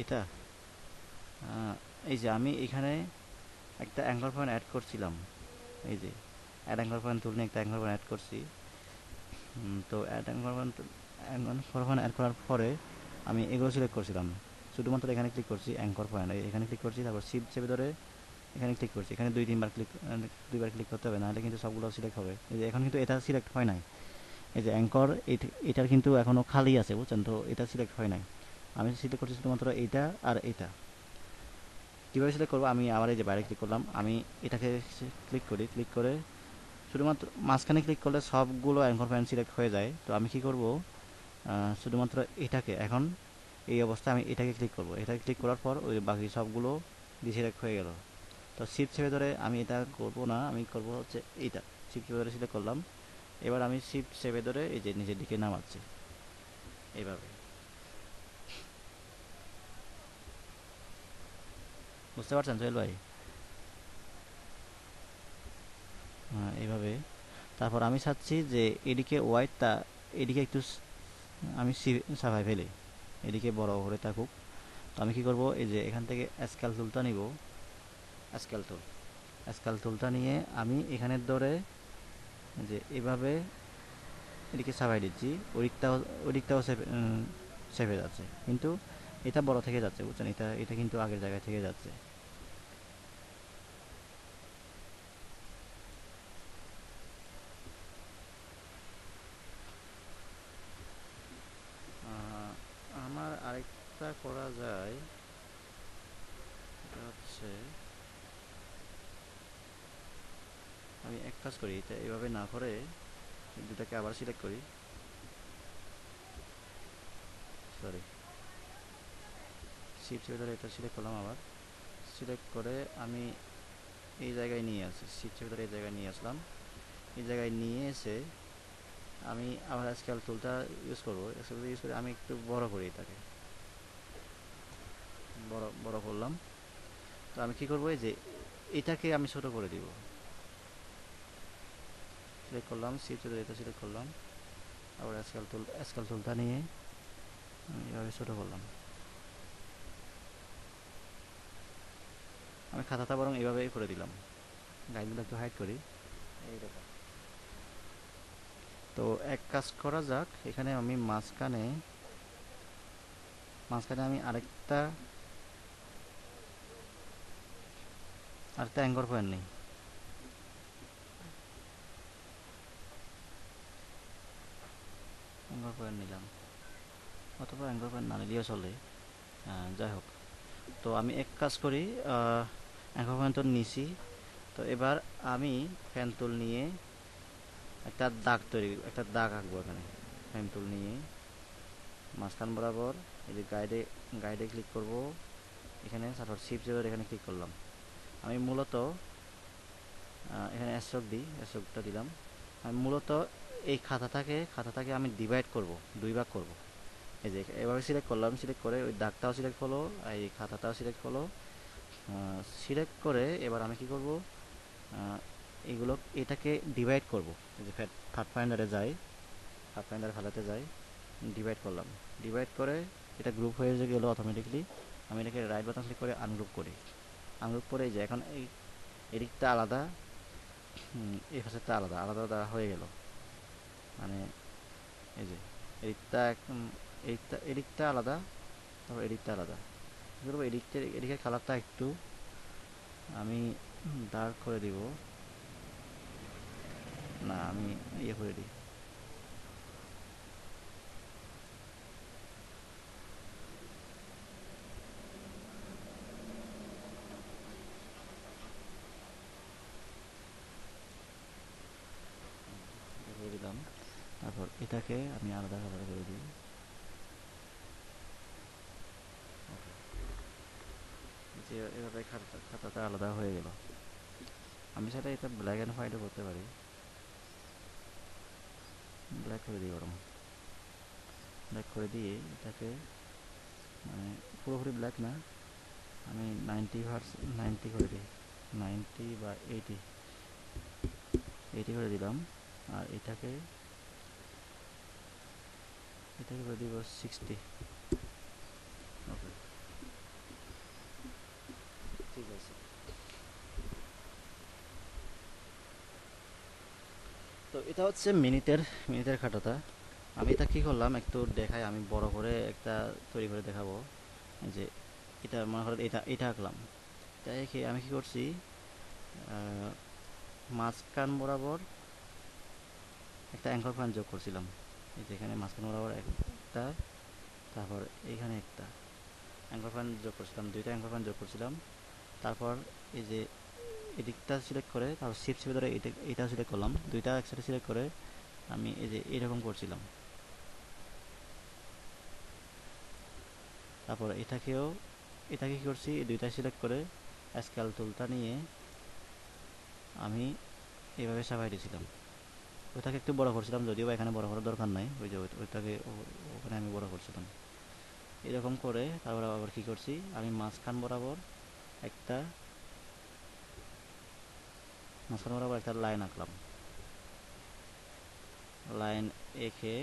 এটা? এই যে আমি এখানে একটা অ্যাঙ্গর পয়েন্ট অ্যাড করছিলাম, এই যে অ্যাঙ্গর পয়েন্ট তুলে একটা অ্যাঙ্গর পয়েন্ট অ্যাড করছি। তো অ্যাঙ্গর পয়েন্ট অ্যাড করার পরে আমি এগুলো সিলেক্ট করছিলাম, শুধুমাত্র এখানে ক্লিক করছি অ্যাঙ্কর পয়েন্ট, এখানে ক্লিক করছি, তারপর শিফট চেপে ধরে এখানে ক্লিক করছি। এখানে দুইবার ক্লিক করতে হবে, নাহলে কিন্তু সবগুলো সিলেক্ট হবে। এই যে এখন কিন্তু এটা সিলেক্ট হয় নাই, এই যে অ্যাঙ্কর এটার কিন্তু এখনও খালি আছে, বুঝছেন তো? এটা সিলেক্ট হয় নাই। আমি সিলেক্ট করছি শুধুমাত্র এইটা আর এটা। কীভাবে সিলেক্ট করবো, আমি আবার এই যে বাইরে ক্লিক করলাম, আমি এটাকে ক্লিক করি, ক্লিক করে শুধুমাত্র মাঝখানে ক্লিক করলে সবগুলো অ্যাঙ্কর পয়েন্ট সিলেক্ট হয়ে যায়। তো আমি কি করব, শুধুমাত্র এটাকে এখন এই অবস্থায় আমি এটাকে ক্লিক করব, এটাকে ক্লিক করার পর ওই বাকি সবগুলো ডিসিলেক্ট হয়ে গেল। তো শিফট চেপে ধরে আমি এটা করব না, আমি করব হচ্ছে এইটা, শিফট চেপে ধরে সিলেক্ট করলাম। এবার আমি শিফট চেপে ধরে এই যে নিচের দিকে নামাচ্ছি এইভাবে। বুঝতে পারছেন সোহেল ভাই? হ্যাঁ, এইভাবে। তারপর আমি চাচ্ছি যে এদিকে ওয়াইডটা এদিকে একটু আমি সাফাই ফেলি, এদিকে বড় করে থাকুক। তো আমি কি করব, এই যে এখান থেকে স্কেল টুলটা নিব, স্কেল টুল, স্কেল টুলটা নিয়ে আমি এখানে ধরে যে এভাবে এদিকে সাফাই দিচ্ছি, ওদিকটাও সেভে যাচ্ছে, কিন্তু এটা বড় থেকে যাচ্ছে, বুঝছেন? এটা এটা কিন্তু আগের জায়গায় থেকে যাচ্ছে। আমার আরেকটা করা যায়, এটা হচ্ছে আমি এক কাজ করি, এটা এভাবে না করে দুটাকে আবার সিলেক্ট করি, সরি, শিফট চেপে ধরে এটা সিলেক্ট করলাম, আবার সিলেক্ট করে আমি এই জায়গায় নিয়ে আসি, শিফট চেপে ধরে এই জায়গায় নিয়ে আসলাম। এই জায়গায় নিয়ে এসে আমি আবার স্কেল টুলটা ইউজ করবো, স্কেল টুল ইউজ করে আমি একটু বড় করি, এটাকে বড় বড় করলাম। তো আমি কি করবো, এই যে এটাকে আমি ছোট করে দিব, সিলেক্ট করলাম, শিফট চেপে ধরে এটা সিলেক্ট করলাম, আবার স্কেল টুলটা নিয়ে আমি এভাবে ছোট করলাম। আমি খাতাটা বরং এভাবেই করে দিলাম, লাইনগুলো একটু হাইড করি, এই দেখো। তো এক কাজ করা যাক, এখানে আমি মাঝখানে মাঝখানে আমি আরেকটা আরেকটা অ্যাঙ্কর পয়েন্ট নিই, অ্যাঙ্কর পয়েন্ট নিলাম, অথবা অ্যাঙ্কর পয়েন্ট না নিলেও চলে, যাই হোক। তো আমি এক কাজ করি, অ্যাঙ্কর পয়েন্ট তো নিছি। তো এবার আমি পেন টুল নিয়ে একটা দাগ আঁকবো এখানে, পেন টুল নিয়ে মাঝখান বরাবর এই যে গাইডে ক্লিক করব, এখানে তারপর শিফট চেপে এখানে ক্লিক করলাম। আমি মূলত এখানে স্ট্রোকটা দিলাম। আমি মূলত এই খাতাটাকে আমি ডিভাইড করব, দুই ভাগ করব। এই যে এভাবে সিলেক্ট করলাম, সিলেক্ট করে ওই দাগটাও সিলেক্ট হলো, এই খাতাটাও সিলেক্ট হলো। সিলেক্ট করে এবার আমি কি করব, এটাকে ডিভাইড করব। এই যে থার্ড ফাইন্ডারে যাই, থার্ড ফাইন্ডার খাতাতে যাই, ডিভাইড করলাম, ডিভাইড করে এটা গ্রুপ হয়ে গেলো অটোমেটিকলি। আমি এটাকে রাইট বাটন ক্লিক করে আনগ্রুপ করি, আনগ্রুপ করে এই যে এখন এই এদিকটা আলাদা, এই পাশেরটা আলাদা আলাদা হয়ে গেল। মানে এই যে এদিকটা একদম, এদিকটা আলাদা, তারপর এদিকটা আলাদা। কী করবো, এদিকের কালারটা একটু আমি ডার্ক করে দিব, না আমি ইয়ে করে দিই, করে দিলাম। তারপর এটাকে আমি আলাদা কালার করে দিই। যে এভাবে খাতাটা আলাদা হয়ে গেল। আমি সেটা এটা ব্ল্যাক অ্যান্ড হোয়াইটও করতে পারি, ব্ল্যাক করে দিই বরং, ব্ল্যাক করে দিয়ে এটাকে মানে পুরোপুরি ব্ল্যাক না, আমি 90 করে দিই, 90 বা 80 করে দিলাম। আর এটাকে এটাকে করে দিব 60। ওকে, ঠিক আছে। তো এটা হচ্ছে মিনিটের খাতাটা। আমি এটা কী করলাম একটু দেখাই, আমি বড় করে একটা তৈরি করে দেখাবো। এই যে এটা মনে করেন এটা আঁকলাম, তাই আমি কি করছি, মাঝখান বরাবর একটা অ্যাঙ্কর পয়েন্ট যোগ করছিলাম। এই যে এখানে মাঝখান বরাবর একটা, তারপর এইখানে একটা অ্যাঙ্কর পয়েন্ট যোগ করছিলাম, দুইটা অ্যাঙ্কর পয়েন্ট যোগ করছিলাম। তারপর এই যে এদিকটা সিলেক্ট করে তারপর শিফট চেপে ধরে এটা সিলেক্ট করলাম, দুইটা একসাথে সিলেক্ট করে আমি এই যে এরকম করছিলাম। তারপর এটাকে কি করছি, এই দুইটা সিলেক্ট করে স্কেল টুলটা নিয়ে আমি এইভাবে সাজাই দিয়েছিলাম। ওইটাকে একটু বড় করছিলাম, যদিও বা এখানে বড় করার দরকার নাই, ওই যে ওইটাকে ওখানে আমি বড় করছিলাম। এরকম করে তারপর আবার কি করছি, আমি একটা মাঝখান বরাবর একটা লাইন আঁকলাম। লাইন এঁকে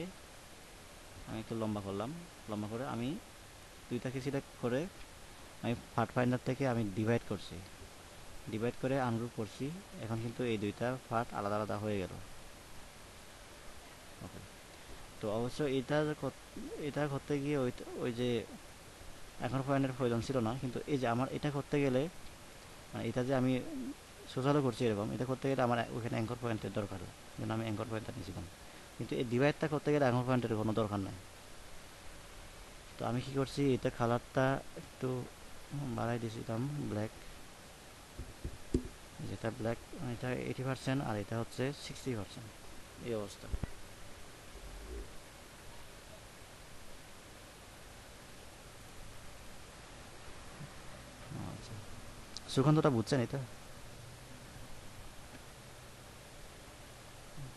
আমি একটু লম্বা করলাম। লম্বা করে আমি দুইটাকে সিলেক্ট করে আমি পার্ট ফাইন্ডার থেকে আমি ডিভাইড করছি, ডিভাইড করে আনগ্রুপ করছি। এখন কিন্তু এই দুইটা পার্ট আলাদা আলাদা হয়ে গেল। ওকে, তো অবশ্য এটা করতে গিয়ে ওই যে এখন পয়েন্টের প্রয়োজন ছিল না, কিন্তু এই যে আমার এটা করতে গেলে মানে এটা যে আমি সোশ্যালও করছি এরকম, এটা করতে গেলে আমার ওখানে অ্যাঙ্কর পয়েন্টের দরকার, যেন আমি অ্যাঙ্কর পয়েন্টটা নিয়েছিলাম। কিন্তু এই ডিভাইডটা করতে গেলে অ্যাঙ্কর পয়েন্টের কোনো দরকার নাই। তো আমি কি করছি, এটা কালারটা একটু বাড়াই দিয়েছিলাম ব্ল্যাক, যেটা ব্ল্যাক এটা 80% আর এটা হচ্ছে 60%, এই অবস্থা। আচ্ছা, সুগন্ধটা বুঝছেন এটা?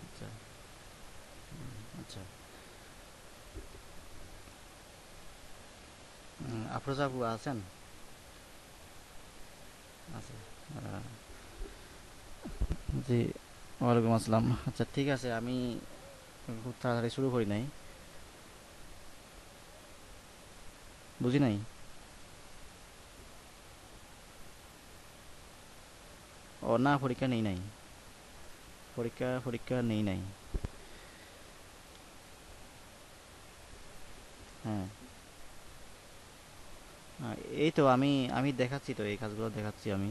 আচ্ছা। আচ্ছা। আফরোজা আপু আছেন? আচ্ছা। আহ, জি, ওয়ালাইকুম আসসালাম। আচ্ছা ঠিক আছে, আমি খুব তাড়াতাড়ি শুরু করি নাই, বুঝি নাই। ও না, পরীক্ষা নেই নাই, পরীক্ষা নেই নাই। হ্যাঁ। এই তো আমি আমি দেখাচ্ছি, তো এই কাজগুলো দেখাচ্ছি আমি।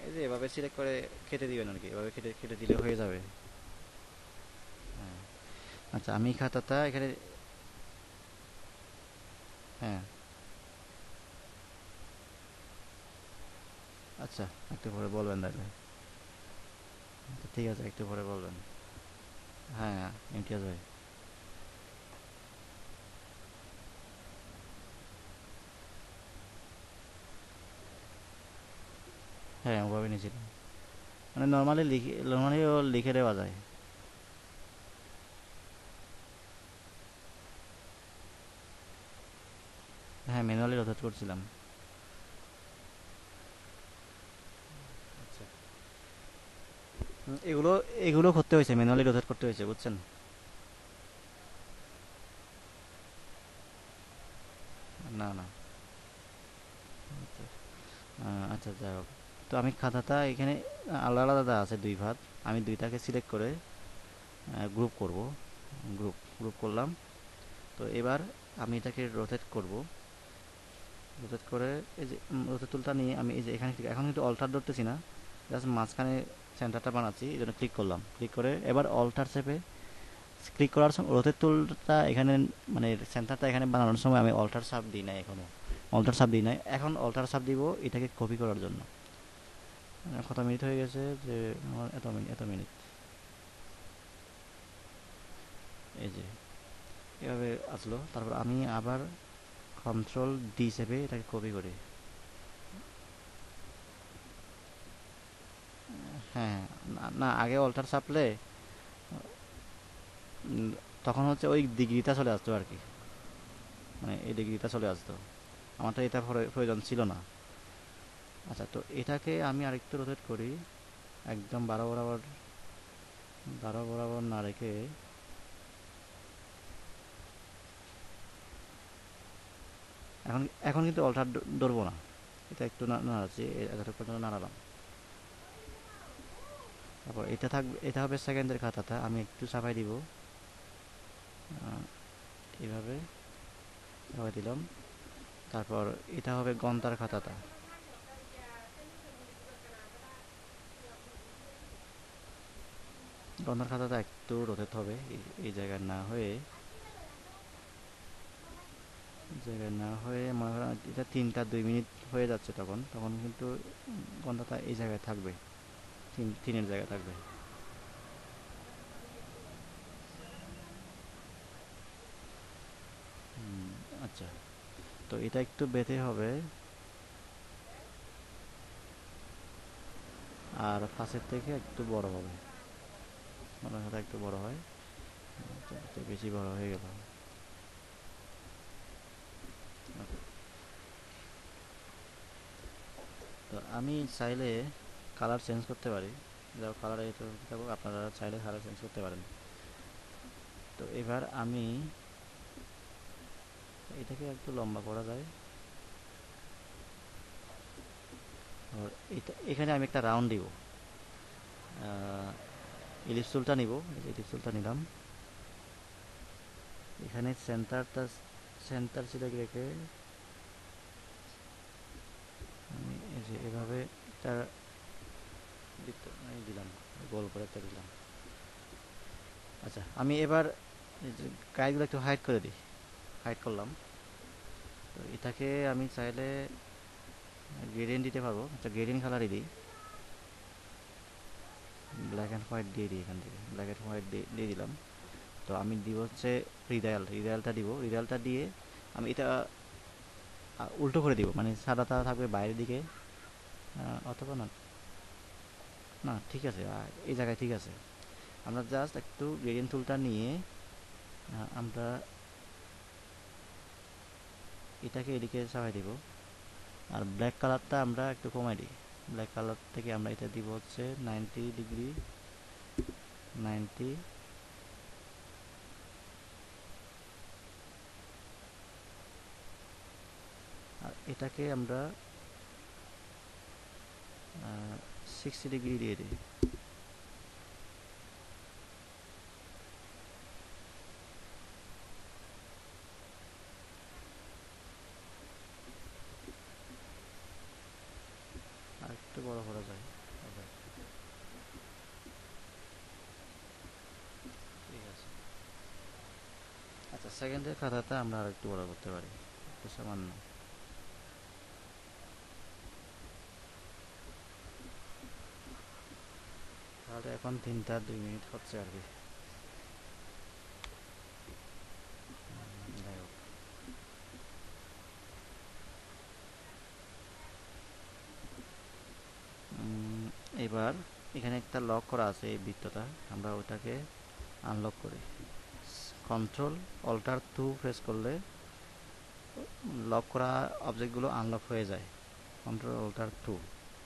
এই যে এভাবে সিলেক্ট করে কেটে দিবেন আর কি, এভাবে কেটে কেটে দিলে হয়ে যাবে। হ্যাঁ। আচ্ছা, আমি খাতাটা এখানে। হ্যাঁ। আচ্ছা, একটু পরে বলবেন তাহলে। আচ্ছা, ঠিক আছে, একটু পরে বলবেন। হ্যাঁ, ইমতিয়াজ ভাই। হ্যাঁ, ওভাবে নিয়েছিলাম। মানে নর্মালি ও লিখে দেওয়া যায়। হ্যাঁ, ম্যানুয়ালি রোটেট করছিলাম। আচ্ছা। এগুলো এগুলো করতে হয়েছে, ম্যানুয়ালি রোটেট করতে হয়েছে, বুঝছেন? না না। আচ্ছা। আচ্ছা, যাই হোক। তো আমি খাতাটা এখানে আলাদা আলাদা আছে দুই ভাগ, আমি দুইটাকে সিলেক্ট করে গ্রুপ করব। গ্রুপ করলাম। তো এবার আমি এটাকে রোটেট করব। রোটেট করে এই যে রোটেট টুলটা নিয়ে আমি এই যে এখানে এখন কিন্তু অল্টার ধরতেছি না, জাস্ট মাঝখানে সেন্টারটা বানাচ্ছি, এই জন্য ক্লিক করলাম। ক্লিক করে এবার অল্টার চেপে ক্লিক করার সময় রোটেট টুলটা এখানে মানে সেন্টারটা এখানে বানানোর সময় আমি অল্টার সাব দিই নাই এখনও। অল্টার সাব দিই নাই, এখন অল্টার সাব দিব এটাকে কপি করার জন্য। কত মিনিট হয়ে গেছে যে আমার এত মিনিট। এই যে এভাবে আসলো, তারপর আমি আবার কন্ট্রোল ডি চেপে এটাকে কপি করি। হ্যাঁ। না না, আগে অল্টার চাপলে তখন হচ্ছে ওই ডিগ্রিটা চলে আসতো আর কি, মানে এই ডিগ্রিটা চলে আসতো। আমার তো এটা প্রয়োজন ছিল না। আচ্ছা, তো এটাকে আমি আরেকটু রোটেট করি, একদম বারো বরাবর না রেখে। এখন এখন কিন্তু অল্টার ধরবো না, এটা একটু নাড়াচ্ছি, এতটুকু পর্যন্ত নাড়ালাম। তারপর এটা হবে সেকেন্ডের খাতাটা, আমি একটু চাপাই দিব। আহ, এইভাবে চাপাই দিলাম। তারপর এটা হবে গন্তার খাতাটা। রন্ধন খাতাটা একটু রোটাতে হবে, এই জায়গায় না হয়ে, জায়গায় না হয়ে মনে করেন এটা 3টা 2 মিনিট হয়ে যাচ্ছে, তখন তখন কিন্তু গন্ধাটা এই জায়গায় থাকবে, তিনের জায়গায় থাকবে। আচ্ছা, তো এটা একটু বেঁধে হবে, আর ফাঁসের থেকে একটু বড় হবে, গন্ধার খাতা একটু বড় হয়, তো বেশি বড় হয়ে গেল। তো আমি চাইলে কালার চেঞ্জ করতে পারি, দেখো কালার এই তো দেখো, আপনারা চাইলে কালার চেঞ্জ করতে পারেন। তো এবার আমি এটাকে একটু লম্বা করা যায়, আর এটা এখানে আমি একটা রাউন্ড দিব, ইলিপস টুলটা নিব, ইলিপস টুলটা নিলাম, এখানে সেন্টারটা, সেন্টার সিলেক্ট রেখে আমি এই যে এভাবে একটা দিলাম, গোল করে একটা দিলাম। আচ্ছা, আমি এবার এই যে গাইডগুলো একটু হাইড করে দিই, হাইড করলাম। তো এটাকে আমি চাইলে গ্রেডিয়েন্ট দিতে পারবো, আচ্ছা গ্রেডিয়েন্ট কালারই দিই, ব্ল্যাক অ্যান্ড হোয়াইট দিয়ে দিই, এখান থেকে ব্ল্যাক অ্যান্ড হোয়াইট দিয়ে দিলাম। তো আমি দিব হচ্ছে রিডায়ালটা দিব, রিডায়ালটা দিয়ে আমি এটা উল্টো করে দিব, মানে সাদাটা থাকবে বাইরের দিকে, অথবা না, না ঠিক আছে, এই জায়গায় ঠিক আছে। আমরা জাস্ট একটু গ্রেডিয়েন্ট টুলটা নিয়ে আমরা এটাকে এদিকে চাপাই দিব, আর ব্ল্যাক কালারটা আমরা একটু কমাই দিই, ব্ল্যাক কালার থেকে আমরা এটা দিব হচ্ছে 90 ডিগ্রি, 90, আর এটাকে আমরা 60 ডিগ্রি দিয়ে দিই। আর একটু বড় করা যায়, আচ্ছা, ঠিক আছে। আচ্ছা, সেকেন্ডের খাতাটা আমরা আর একটু বড় করতে পারি, একটু সামান্য। তাহলে এখন 3টা 2 মিনিট হচ্ছে আর কি, যাই হোক। এবার এখানে একটা লক করা আছে, এই বৃত্তটা আমরা ওটাকে আনলক করি, কন্ট্রোল অল্টার 2 প্রেস করলে লক করা অবজেক্টগুলো আনলক হয়ে যায়, কন্ট্রোল অল্টার 2,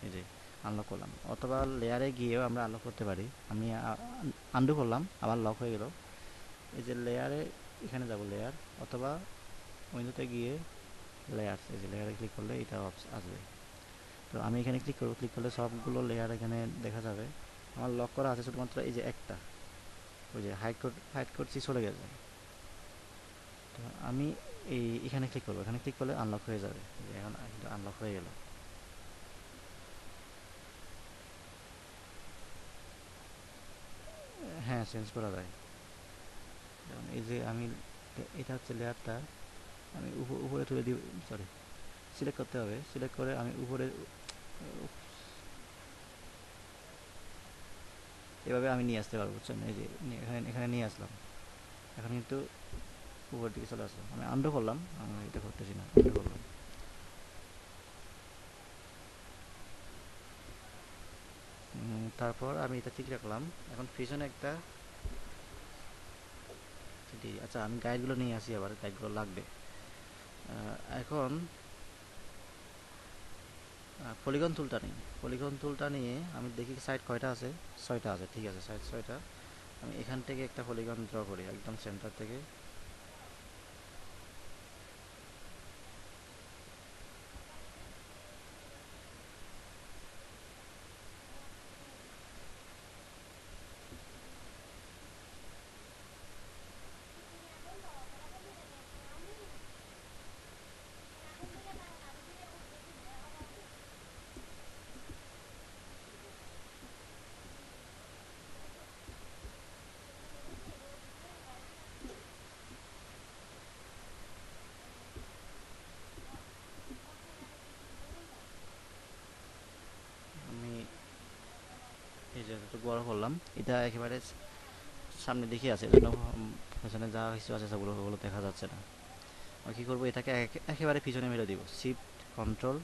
এই যে আনলক করলাম, অথবা লেয়ারে গিয়েও আমরা আনলক করতে পারি। আমি আন্ডু করলাম, আবার লক হয়ে গেল। এই যে লেয়ারে এখানে যাব, লেয়ার, অথবা উইন্ডোতে গিয়ে লেয়ারস, এই যে লেয়ারে ক্লিক করলে এটা আসবে। তো আমি এখানে ক্লিক করব, ক্লিক করলে সবগুলো লেয়ার এখানে দেখা যাবে। আমার লক করা আছে শুধুমাত্র এই যে একটা, ওই যে হাইড করছি চলে গেছে। তো আমি এখানে ক্লিক করবো, এখানে ক্লিক করলে আনলক হয়ে যাবে, এখন কিন্তু আনলক হয়ে গেল। হ্যাঁ, চেঞ্জ করা যায়। যেমন এই যে আমি এটা হচ্ছে লেয়ারটা, আমি উপরে তুলে দিব, সরি, সিলেক্ট করতে হবে, সিলেক্ট করে আমি উপরে এভাবে আমি নিয়ে আসতে পারবো, বুঝছেন? এই যে এখানে এখানে নিয়ে আসলাম, এখন কিন্তু উপর দিকে চলে আসলাম। আমি আন্ডু করলাম, আমি এটা করতেছি না, আন্ডু করলাম। তারপর আমি এটা ঠিক রাখলাম, এখন পিছনে একটা দিই। আচ্ছা, আমি গাইডগুলো নিয়ে আসি, আবার গাইডগুলো লাগবে। এখন পলিগন টুলটা নিই, পলিগন টুলটা নিয়ে আমি দেখি সাইড কয়টা আছে, 6টা আছে, ঠিক আছে, সাইড 6টা। আমি এখান থেকে একটা পলিগন ড্র করি একদম সেন্টার থেকে, একটু বড় করলাম। এটা একেবারে সামনে দিকে আছে, এজন্য পেছনে যা কিছু আছে সেগুলো ওগুলো দেখা যাচ্ছে না। আমি কী করবো, এটাকে একেবারে পিছনে মেরে দিব। শিফট কন্ট্রোল,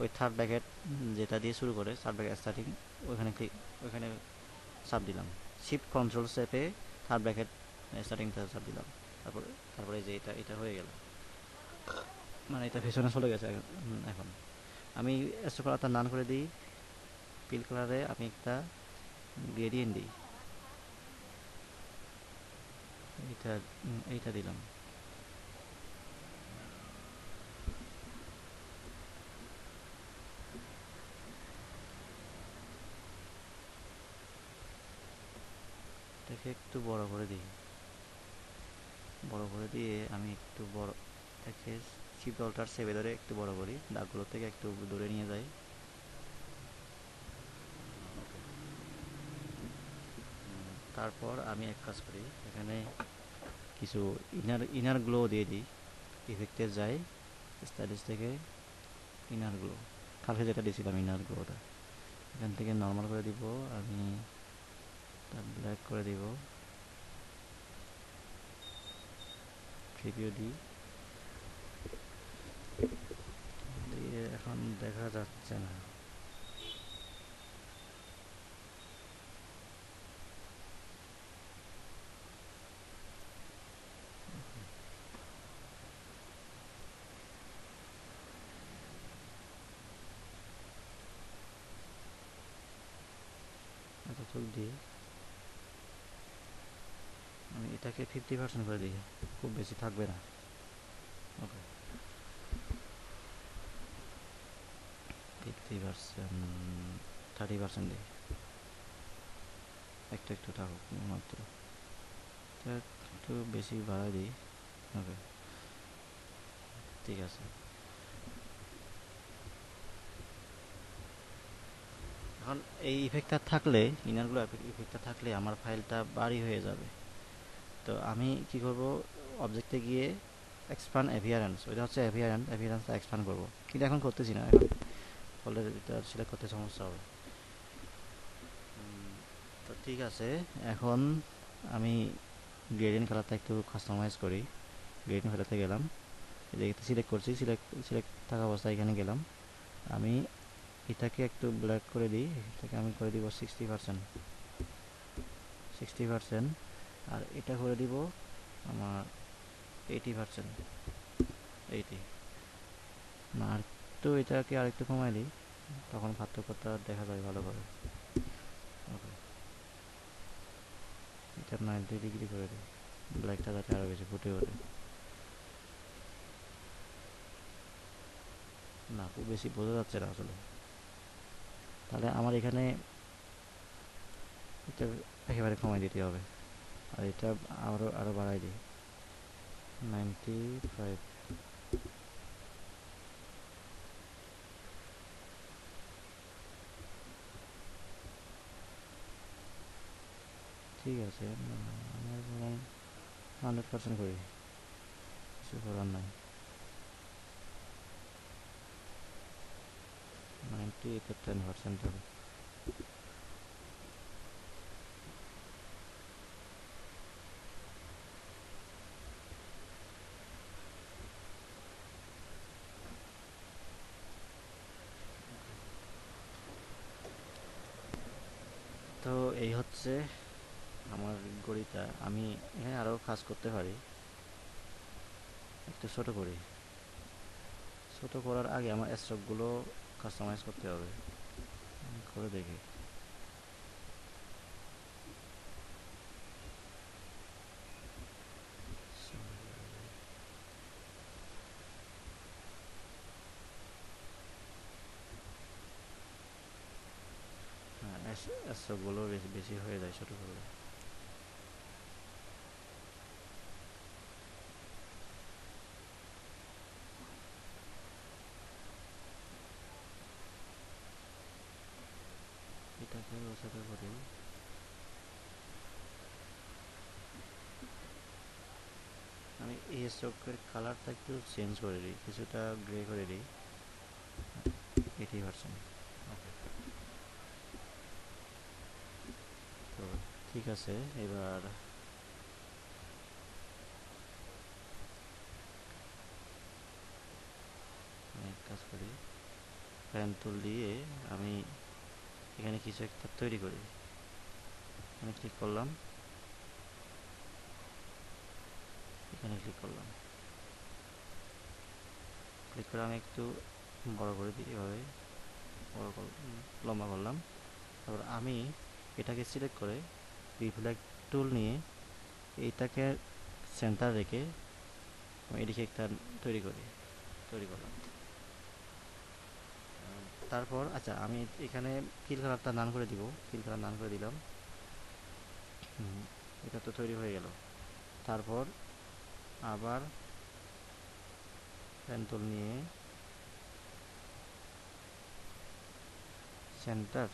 ওই থার্ড ব্র্যাকেট যেটা দিয়ে শুরু করে, থার্ড ব্র্যাকেট স্টার্টিং, ওইখানে ক্লিক, ওইখানে চাপ দিলাম। শিফট কন্ট্রোল চেপে থার্ড ব্র্যাকেট স্টার্টিংটা চাপ দিলাম। তারপরে তারপরে যে এটা এটা হয়ে গেল, মানে এটা পেছনে চলে গেছে এখন। আমি স্ট্রোক কালারটা নান করে দিই, পিল কালারে আমি একটা গ্রেডিয়েন্ট দিই, এইটা এইটা দিলাম। এটাকে একটু বড় করে দিই, বড় করে দিয়ে আমি একটু বড়, এটাকে শিফট অল্টার চেপে ধরে একটু বড় করি, দাগগুলো থেকে একটু দূরে নিয়ে যাই। তারপর আমি এক কাজ করি, এখানে কিছু ইনার গ্লো দিয়ে দিই। ইফেক্টে যাই, স্টাইলিশ থেকে ইনার গ্লো, কালকে যেটা দিয়েছিলাম ইনার গ্লোটা, এখান থেকে নর্মাল করে দিব। আমি ব্ল্যাক করে দিব, প্রিভিউ দিই, দিয়ে এখন দেখা যাচ্ছে না। এত চুল দিয়ে আমি এটাকে 50% করে দিই, খুব বেশি থাকবে না। ওকে, 50%, 30% দিই, একটু একটু থাকুক মাত্র, একটু বেশি বাড়াই দিই। ওকে, ঠিক আছে। এখন এই ইফেক্টটা থাকলে, ইনারগুলো ইফেক্টটা থাকলে আমার ফাইলটা বাড়ি হয়ে যাবে। তো আমি কি করব, অবজেক্টে গিয়ে এক্সপান্ড অ্যাপিয়ারেন্স, ওইটা হচ্ছে অ্যাপিয়ারেন্সটা এক্সপান্ড করব, কিন্তু এখন করতেছি না, এখন ফলে এটা সিলেক্ট করতে সমস্যা হবে। তো ঠিক আছে, এখন আমি গ্রেডিয়েন্ট কালারটা একটু কাস্টমাইজ করি। গ্রেডিয়েন্ট ফেলাতে গেলাম, এদিকে সিলেক্ট করছি, সিলেক্ট থাকা অবস্থায় এখানে গেলাম। আমি এটাকে একটু ব্ল্যাক করে দিই, এটাকে আমি করে দিব 60%, আর এটা করে দিব আমার 80%, 80 না, আর একটু এটাকে আরেকটু কমাই দিই, তখন পার্থক্যটা দেখা যায় ভালোভাবে। ওকে, এটা 90 ডিগ্রি করে দিই, ব্ল্যাকটা যাতে আরও বেশি ফুটে ওঠে। না, খুব বেশি বোঝা যাচ্ছে না আসলে। তাহলে আমার এখানে এটা একেবারে কমাই দিতে হবে, আর এটা আরও বাড়াই দিই, 95। ঠিক আছে, আমার 100% করি, কিছু করার নাই। 90 এটা 10% হবে। তো এই হচ্ছে আমার গড়িটা। আমি এখানে আরও কাজ করতে পারি, একটু ছোট করি। ছোট করার আগে আমার স্ট্রোকগুলো কাস্টমাইজ করতে হবে, করে দেখি। হ্যাঁ, স্ট্রোকগুলো বেশি বেশি হয়ে যায় ছোট করলে। এটাকে ছোট করি। আমি এই স্ট্রোকের কালারটা একটু চেঞ্জ করে দিই, কিছুটা গ্রে করে দিই, 80%। ওকে, ঠিক আছে, এবার আমি এক কাজ করি, প্যান টুল দিয়ে আমি এখানে কিছু একটা তৈরি করি। এখানে ক্লিক করলাম, এখানে ক্লিক করলাম, ক্লিক করে আমি একটু বড় করে দিই, এভাবে বড় লম্বা করলাম। তারপর আমি এটাকে সিলেক্ট করে রিফ্লেক্ট টুল নিয়ে এইটাকে সেন্টার রেখে আমি এদিকে একটা তৈরি করি, তৈরি করলাম। তারপর আচ্ছা আমি এখানে ফিল কালারটা নান করে দিব, ফিল কালার নান করে দিলাম। এটা তো তৈরি হয়ে গেল। তারপর আবার পেন টুল নিয়ে সেন্টার,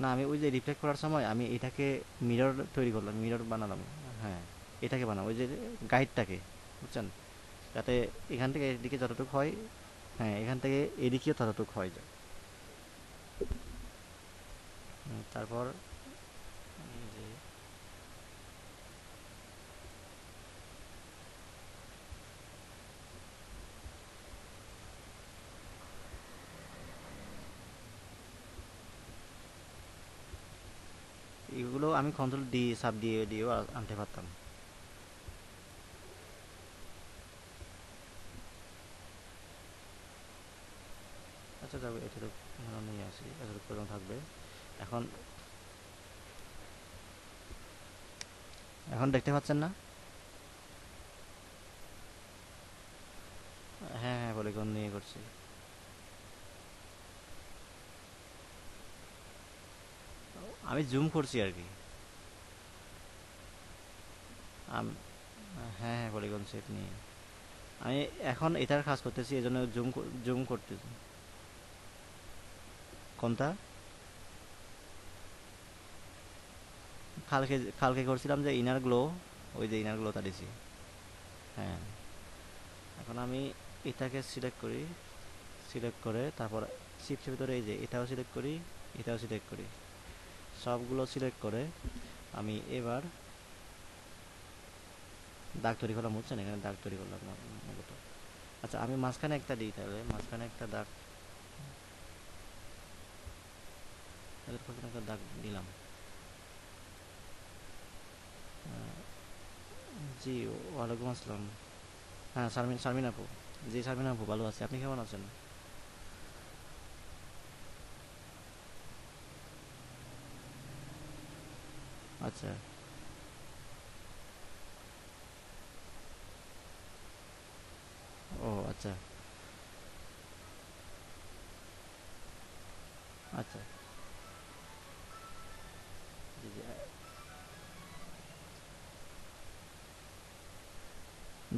না আমি ওই যে রিফ্লেক্ট করার সময় আমি এটাকে মিরর তৈরি করলাম, মিরর বানালাম। হ্যাঁ, এটাকে বানাবো, ওই যে গাইডটাকে, বুঝছেন, যাতে এখান থেকে এদিকে যতটুকু হয়, হ্যাঁ এখান থেকে এদিকেও ততটুকু হয় যায়। তারপর এই যে এগুলো আমি কন্ট্রোল ডি সাব দিয়ে দিয়েও আনতে পারতাম। আচ্ছা যাবে, এতটুকু নিয়ে আসি, এতটুকু পর্যন্ত থাকবে। এখন এখন দেখতে পাচ্ছেন না? হ্যাঁ হ্যাঁ, পলিগন নিয়ে করছি। আমি জুম করছি আর কি। হ্যাঁ হ্যাঁ, পলিগন সেট নিয়ে আমি এখন এটার কাজ করতেছি, এই জন্য জুম জুম করতেছি। কোনটা? কালকে কালকে করছিলাম যে ইনার গ্লো, ওই যে ইনার গ্লোটা দিছি। হ্যাঁ, এখন আমি এটাকে সিলেক্ট করি, সিলেক্ট করে তারপর শিফটের ভিতরে এই যে এটাও সিলেক্ট করি, এটাও সিলেক্ট করি, সবগুলো সিলেক্ট করে আমি এবার দাগ তৈরি করলাম, বুঝছেন, এখানে দাগ তৈরি করলাম মূলত। আচ্ছা আমি মাঝখানে একটা দিই, তাহলে মাঝখানে একটা দাগ, একটা দাগ দিলাম। জি, ওয়ালাইকুম আসসালাম। হ্যাঁ শারমিন, শারমিন আপু। জি শারমিন আপু, ভালো আছি, আপনি কেমন আছেন? আচ্ছা ও আচ্ছা আচ্ছা। জি জি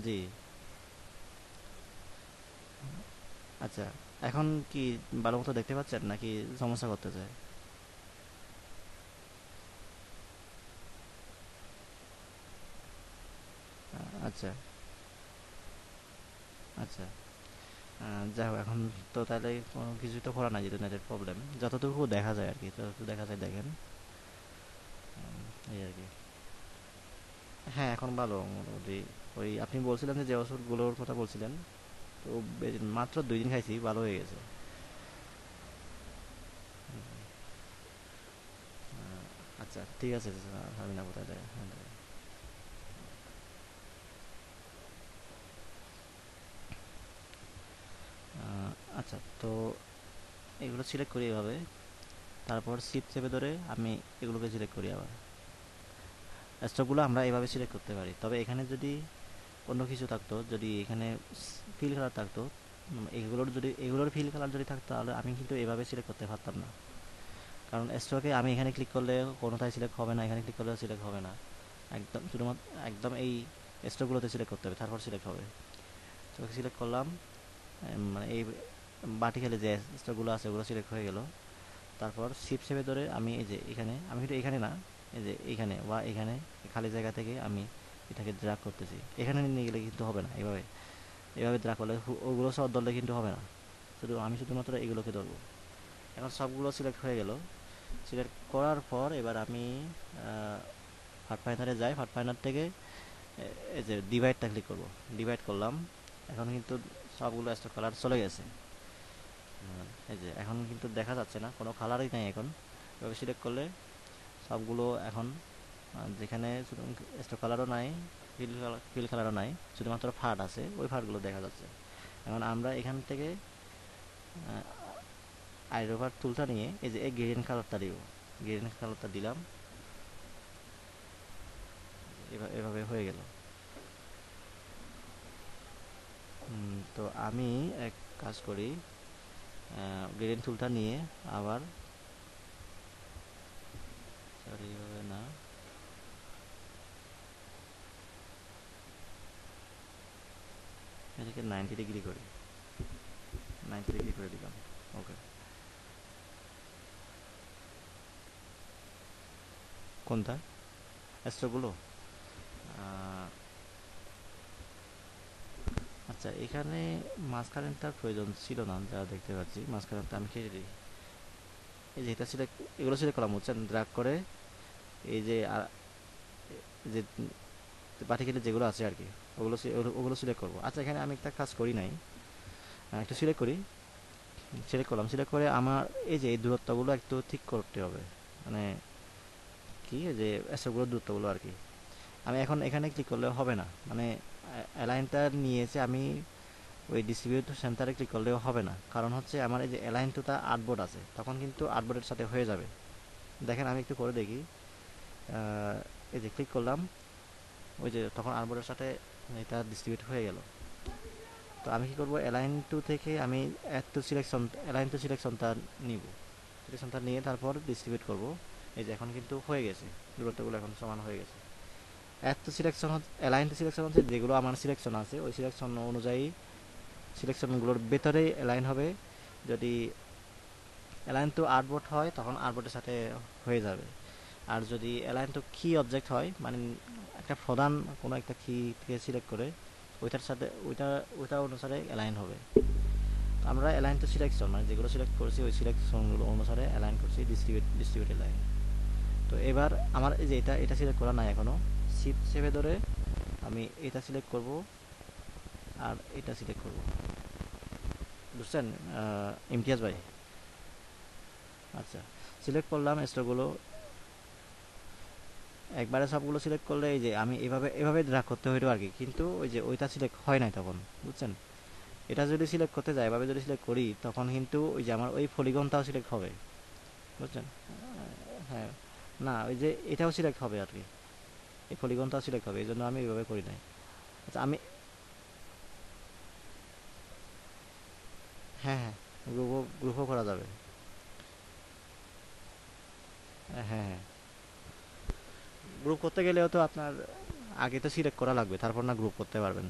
জি। আচ্ছা, এখন কি ভালো মতো দেখতে পাচ্ছেন নাকি সমস্যা করতেছে? আচ্ছা আচ্ছা। যাই হোক, এখন তো তাহলে কোনো কিছু তো করা নাই, যেহেতু নেটের প্রবলেম, যতটুকু দেখা যায় আর কি, যতটুকু দেখা যায় দেখেন। এই আর কি। হ্যাঁ এখন ভালো মোটামুটি। ওই আপনি বলছিলেন যে যে ওষুধগুলোর কথা বলছিলেন, তো মাত্র 2 দিন খাইছি, ভালো হয়ে গেছে। আচ্ছা ঠিক আছে, আমি না কোথায় যায়। আচ্ছা তো এগুলো সিলেক্ট করি এভাবে, তারপর শিফট চেপে ধরে আমি এগুলোকে সিলেক্ট করি আবার। স্টকগুলো আমরা এভাবে সিলেক্ট করতে পারি, তবে এখানে যদি অন্য কিছু থাকতো, যদি এখানে ফিল কালার থাকতো, এগুলোর যদি এগুলোর ফিল কালার যদি থাকতো, তাহলে আমি কিন্তু এভাবে সিলেক্ট করতে পারতাম না। কারণ স্টকে আমি এখানে ক্লিক করলে কোনোটাই সিলেক্ট হবে না, এখানে ক্লিক করলেও সিলেক্ট হবে না। একদম শুধুমাত্র একদম এই স্টকগুলোতে সিলেক্ট করতে হবে, তারপর সিলেক্ট হবে। তো সিলেক্ট করলাম, মানে এই ভার্টিক্যালে যে স্টকগুলো আছে ওগুলো সিলেক্ট হয়ে গেল। তারপর শিপ চেপে ধরে আমি এই যে এখানে, আমি কিন্তু এখানে না, এই যে এইখানে বা এখানে খালি জায়গা থেকে আমি এটাকে ড্রাগ করতেছি। এখানে নিয়ে গেলে কিন্তু হবে না, এভাবে এভাবে ড্রাগ করলে ওগুলো সব ধরলে কিন্তু হবে না, শুধু আমি শুধুমাত্র এগুলোকে ধরবো। এখন সবগুলো সিলেক্ট হয়ে গেল। সিলেক্ট করার পর এবার আমি পাথ ফাইন্ডারে যাই, পাথ ফাইন্ডার থেকে এই যে ডিভাইডটা ক্লিক করব, ডিভাইড করলাম। এখন কিন্তু সবগুলো স্টক কালার চলে গেছে। এই যে এখন কিন্তু দেখা যাচ্ছে না, কোনো কালারই নাই এখন। এভাবে সিলেক্ট করলে সবগুলো এখন যেখানে স্টক কালারও নাই, ফিল কালারও নাই, শুধুমাত্র ফাট আছে, ওই ফাটগুলো দেখা যাচ্ছে। এখন আমরা এখান থেকে আইরোভার টুলটা নিয়ে এই যে এই গ্রিন কালারটা দিব, গ্রিন কালারটা দিলাম, এভাবে হয়ে গেল। তো আমি এক কাজ করি, গ্রেডিয়েন্ট টুলটা নিয়ে আবার, সরি এভাবে না, এটাকে 90 ডিগ্রি করি, 90 ডিগ্রি করে দিলাম। ওকে, কোনটা স্ট্রোকগুলো? আচ্ছা, এখানে মাঝখানেরটার প্রয়োজন ছিল না, যা দেখতে পাচ্ছি মাঝখানেরটা আমি কেটে দিই। এই যে এটা সিলেক্ট, এগুলো সিলেক্ট করলাম হচ্ছে ড্র্যাগ করে, এই যে যে পার্টিকেলে যেগুলো আছে আর কি, ওগুলো সিলেক্ট করবো। আচ্ছা, এখানে আমি একটা কাজ করি নাই, একটু সিলেক্ট করি, সিলেক্ট করলাম, সিলেক্ট করে আমার এই যে এই দূরত্বগুলো একটু ঠিক করতে হবে, মানে কি যে স্ট্রোকগুলোর দূরত্বগুলো আর কি। আমি এখন এখানে ক্লিক করলে হবে না, মানে অ্যালাইনটা নিয়েছে, আমি ওই ডিস্ট্রিবিউট সেন্টারে ক্লিক করলেও হবে না, কারণ হচ্ছে আমার এই যে অ্যালাইন টুটা আর্টবোর্ড আছে, তখন কিন্তু আর্টবোর্ডের সাথে হয়ে যাবে। দেখেন আমি একটু করে দেখি, এই যে ক্লিক করলাম, ওই যে তখন আর্টবোর্ডের সাথে এটা ডিস্ট্রিবিউট হয়ে গেল। তো আমি কি করব, অ্যালাইন টু থেকে আমি অ্যালাইন টু সিলেকশনটা নিব, সিলেকশনটা নিয়ে তারপর ডিস্ট্রিবিউট করব। এই যে এখন কিন্তু হয়ে গেছে, দূরত্বগুলো এখন সমান হয়ে গেছে। Add to selection, align to selection হচ্ছে যেগুলো আমার সিলেকশন আছে ওই সিলেকশন অনুযায়ী সিলেকশনগুলোর ভেতরেই অ্যালাইন হবে। যদি অ্যালাইন টু আর্টবোর্ড হয় তখন আর্টবোর্ডের সাথে হয়ে যাবে। আর যদি অ্যালাইন টু কি অবজেক্ট হয়, মানে একটা প্রধান কোনো একটা কি থেকে সিলেক্ট করে ওইটার সাথে ওইটা অনুসারে অ্যালাইন হবে। তো আমরা অ্যালাইন টু সিলেকশন মানে যেগুলো সিলেক্ট করছি ওই সিলেকশনগুলো অনুসারে অ্যালাইন করছি ডিস্ট্রিবিউট অ্যালাইন। তো এবার আমার এই যে এটা সিলেক্ট করা নাই এখনও, শিফট চেপে ধরে আমি এটা সিলেক্ট করব আর এটা সিলেক্ট করব, বুঝছেন ইমতিয়াজ ভাই? আচ্ছা, সিলেক্ট করলাম স্টোরগুলো, একবারে সবগুলো সিলেক্ট করলে এই যে আমি এভাবে এভাবে ড্র্যাগ করতে হইতো আর কি, কিন্তু ওই যে ওইটা সিলেক্ট হয় নাই তখন, বুঝছেন? এটা যদি সিলেক্ট করতে যাই, এভাবে যদি সিলেক্ট করি তখন কিন্তু ওই যে আমার ওই পলিগনটাও সিলেক্ট হবে, বুঝছেন? হ্যাঁ, না ওই যে এটাও সিলেক্ট হবে আর কি, এই পলিগনটাও সিলেক্ট হবে, এই জন্য আমি এইভাবে করি নাই। আচ্ছা আমি, হ্যাঁ হ্যাঁ, গ্রুপও করা যাবে। হ্যাঁ হ্যাঁ, গ্রুপ করতে গেলেও তো আপনার আগে তো সিলেক্ট করা লাগবে, তারপর না গ্রুপ করতে পারবেন।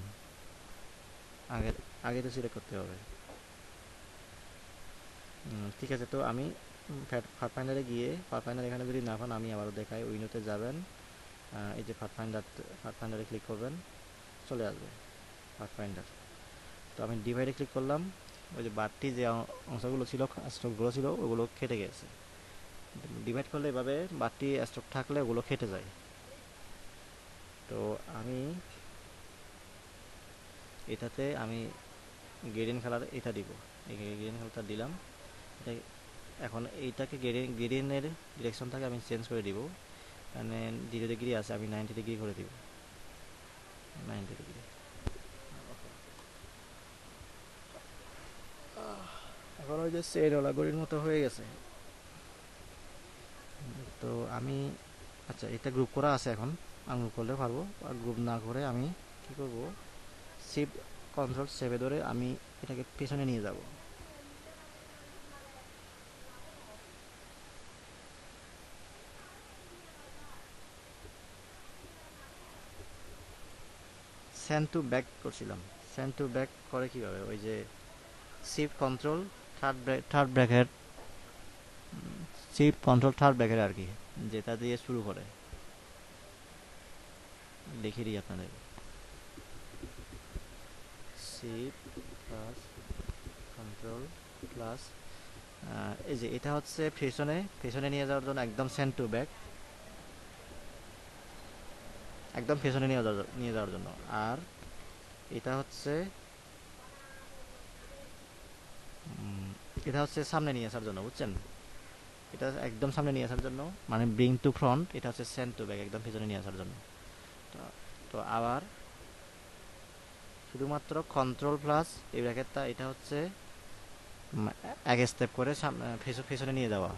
আগে আগে তো সিলেক্ট করতে হবে। ঠিক আছে, তো আমি পাথফাইন্ডারে গিয়ে, পাথফাইন্ডার এখানে যদি না পান আমি আবারও দেখাই, উইন্ডোতে যাবেন, এই যে পাথফাইন্ডারে ক্লিক করবেন, চলে আসবে পাথফাইন্ডার। তো আমি ডিভাইডে ক্লিক করলাম, ওই যে বাড়তি যে অংশগুলো ছিল, স্টকগুলো ছিল ওগুলো কেটে গেছে। ডিভাইড করলে এভাবে বাড়তি স্টক থাকলে ওগুলো কেটে যায়। তো আমি এটাতে আমি গ্রেডিয়েন্ট কালার এটা দিব, এই গ্রেডিয়েন্ট কালারটা দিলাম। এটা এখন এইটাকে গ্রেডিয়েন্টের ডিরেকশনটাকে আমি চেঞ্জ করে দিব, মানে 0 ডিগ্রি আছে, আমি 90 ডিগ্রি করে দিব, 90 ডিগ্রি। এখন ওই যে সেরোলা গড়ির মতো হয়ে গেছে। তো আমি, আচ্ছা এটা গ্রুপ করা আছে, এখন আঙুল করলে পারবো, আর গ্রুপ না করে আমি কি করব, শিফট কন্ট্রোল সেভে ধরে আমি এটাকে পেছনে নিয়ে যাব। সেন্ড টু ব্যাক করছিলাম, সেন্ড টু ব্যাক করে কীভাবে, ওই যে shift control third bracket, shift control third bracket আর কি, যেটা দিয়ে শুরু করে, লিখে দিই আপনাদের, শিফট প্লাস কন্ট্রোল প্লাস এই যে এটা হচ্ছে পেছনে পেছনে নিয়ে যাওয়ার জন্য একদম সেন্ট টু ব্যাক, একদম পেছনে নিয়ে যাওয়ার জন্য। আর এটা হচ্ছে এটা হচ্ছে সামনে নিয়ে আসার জন্য, বুঝছেন? এটা একদম সামনে নিয়ে আসার জন্য, মানে ব্রিং টু ফ্রন্ট। এটা হচ্ছে সেন্ট টু ব্যাক, একদম পেছনে নিয়ে আসার জন্য। তো তো আবার শুধুমাত্র কন্ট্রোল প্লাস এই ব্র্যাকেটটা, এটা হচ্ছে এক স্টেপ করে পেছনে নিয়ে যাওয়া,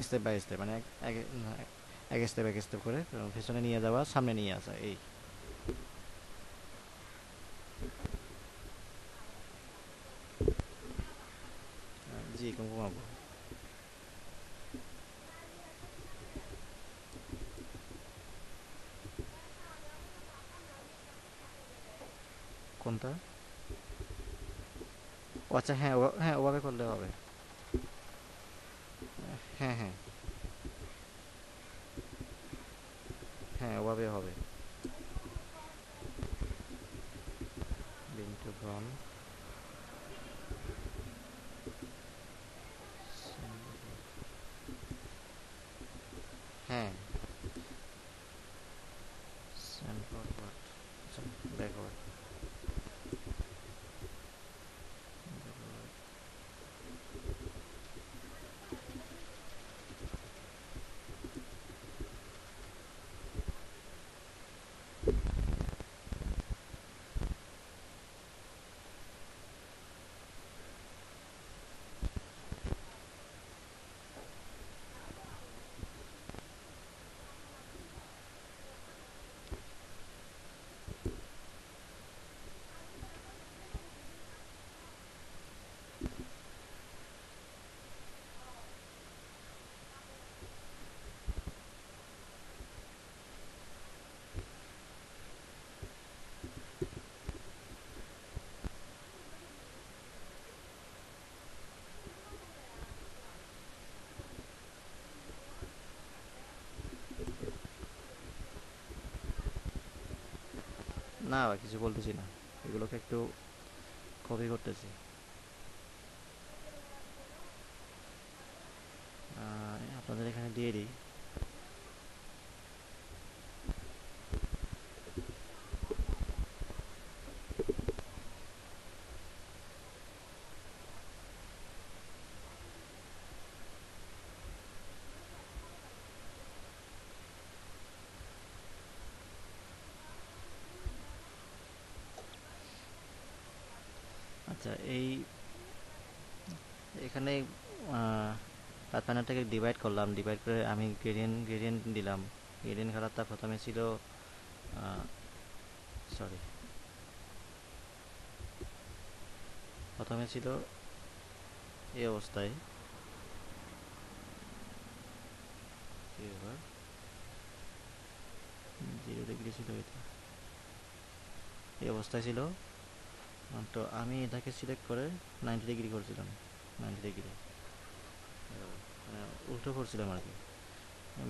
স্টেপ বাই স্টেপ, মানে এক স্টেপ করে পেছনে নিয়ে যাওয়া, সামনে নিয়ে আসা, এই। জি, ঘুমাবো। কোনটা? ও আচ্ছা, হ্যাঁ হ্যাঁ, ওভাবে করলে হবে। হ্যাঁ হ্যাঁ হ্যাঁ, ওভাবে হবে। Bring to front. হ্যাঁ, সেন্ড ফরওয়ার্ড, আচ্ছা, ব্যাকওয়ার্ড। না, কিছু বলতেছি না, এগুলোকে একটু কপি করতেছি। আপনাদের এখানে দিয়ে দিই। আচ্ছা, এখানে পাঁচ প্যানেলটাকে ডিভাইড করলাম, ডিভাইড করে আমি গ্রেডিয়েন্ট গ্রেডিয়েন্ট দিলাম। গ্রেডিয়েন্ট কালারটা প্রথমে ছিল, সরি, প্রথমে ছিল এই অবস্থায়। এবার 0 ডিগ্রি ছিল এটা, এই অবস্থায় ছিল। তো আমি এটাকে সিলেক্ট করে 90 ডিগ্রি করছিলাম, 90 ডিগ্রি, মানে উল্টো করছিলাম আর কি।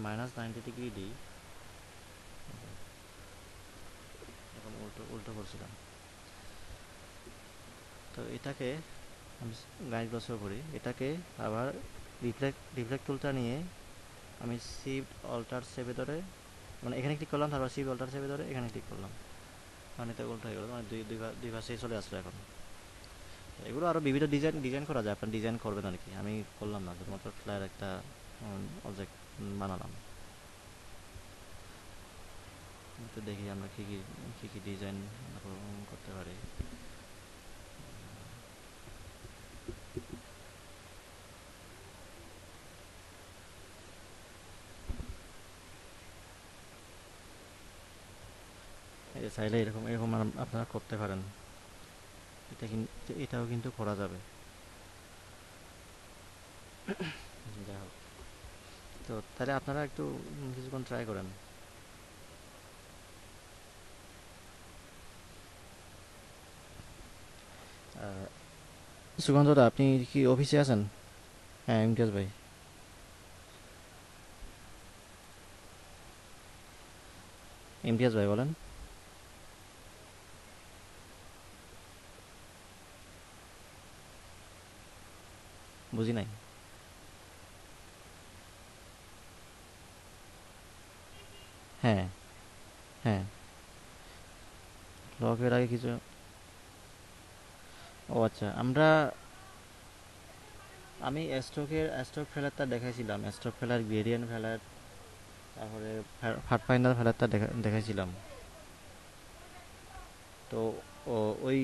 -90 ডিগ্রি দিই, এখন উল্টো উল্টো করছিলাম। তো এটাকে আমি গাইড ব্রাশও করি, এটাকে আবার রিফ্লেক্ট টুলটা নিয়ে আমি শিফট অল্টার সেভে ধরে, মানে এখানে ক্লিক করলাম, তারপর শিফট অল্টার সেভে ধরে এখানে ক্লিক করলাম, মানে এটা উল্টো হয়ে গেল, মানে দুই পাশেই চলে আসলো এখন। এগুলো আরও বিবিধ ডিজাইন ডিজাইন করা যায়, আপনার ডিজাইন করবেন আর কি, আমি করলাম না, শুধুমাত্র ফ্লায়ার একটা অবজেক্ট বানালাম। তো দেখি আমরা কী কী কী কী ডিজাইন করতে পারি। এই যে চাইলে এরকম এরকম আপনারা করতে পারেন, এটা কিন্তু এটাও কিন্তু করা যাবে। যাই হোক, তো তাহলে আপনারা একটু কিছুক্ষণ ট্রাই করেন। সুগন্ধদা, আপনি কি অফিসে আছেন? হ্যাঁ, ইমতিয়াজ ভাই। ইমতিয়াজ ভাই বলেন। বুঝি নাই। হ্যাঁ, হ্যাঁ, লকের আগে কিছু। ও আচ্ছা, আমি স্ট্রোক ফেলারটা দেখাইছিলাম, স্ট্রোক ফেলার, গ্রেডিয়েন্ট ফেলার, তারপরে ফাট ফাইন্ডার ফেলারটা দেখাইছিলাম। তো ওই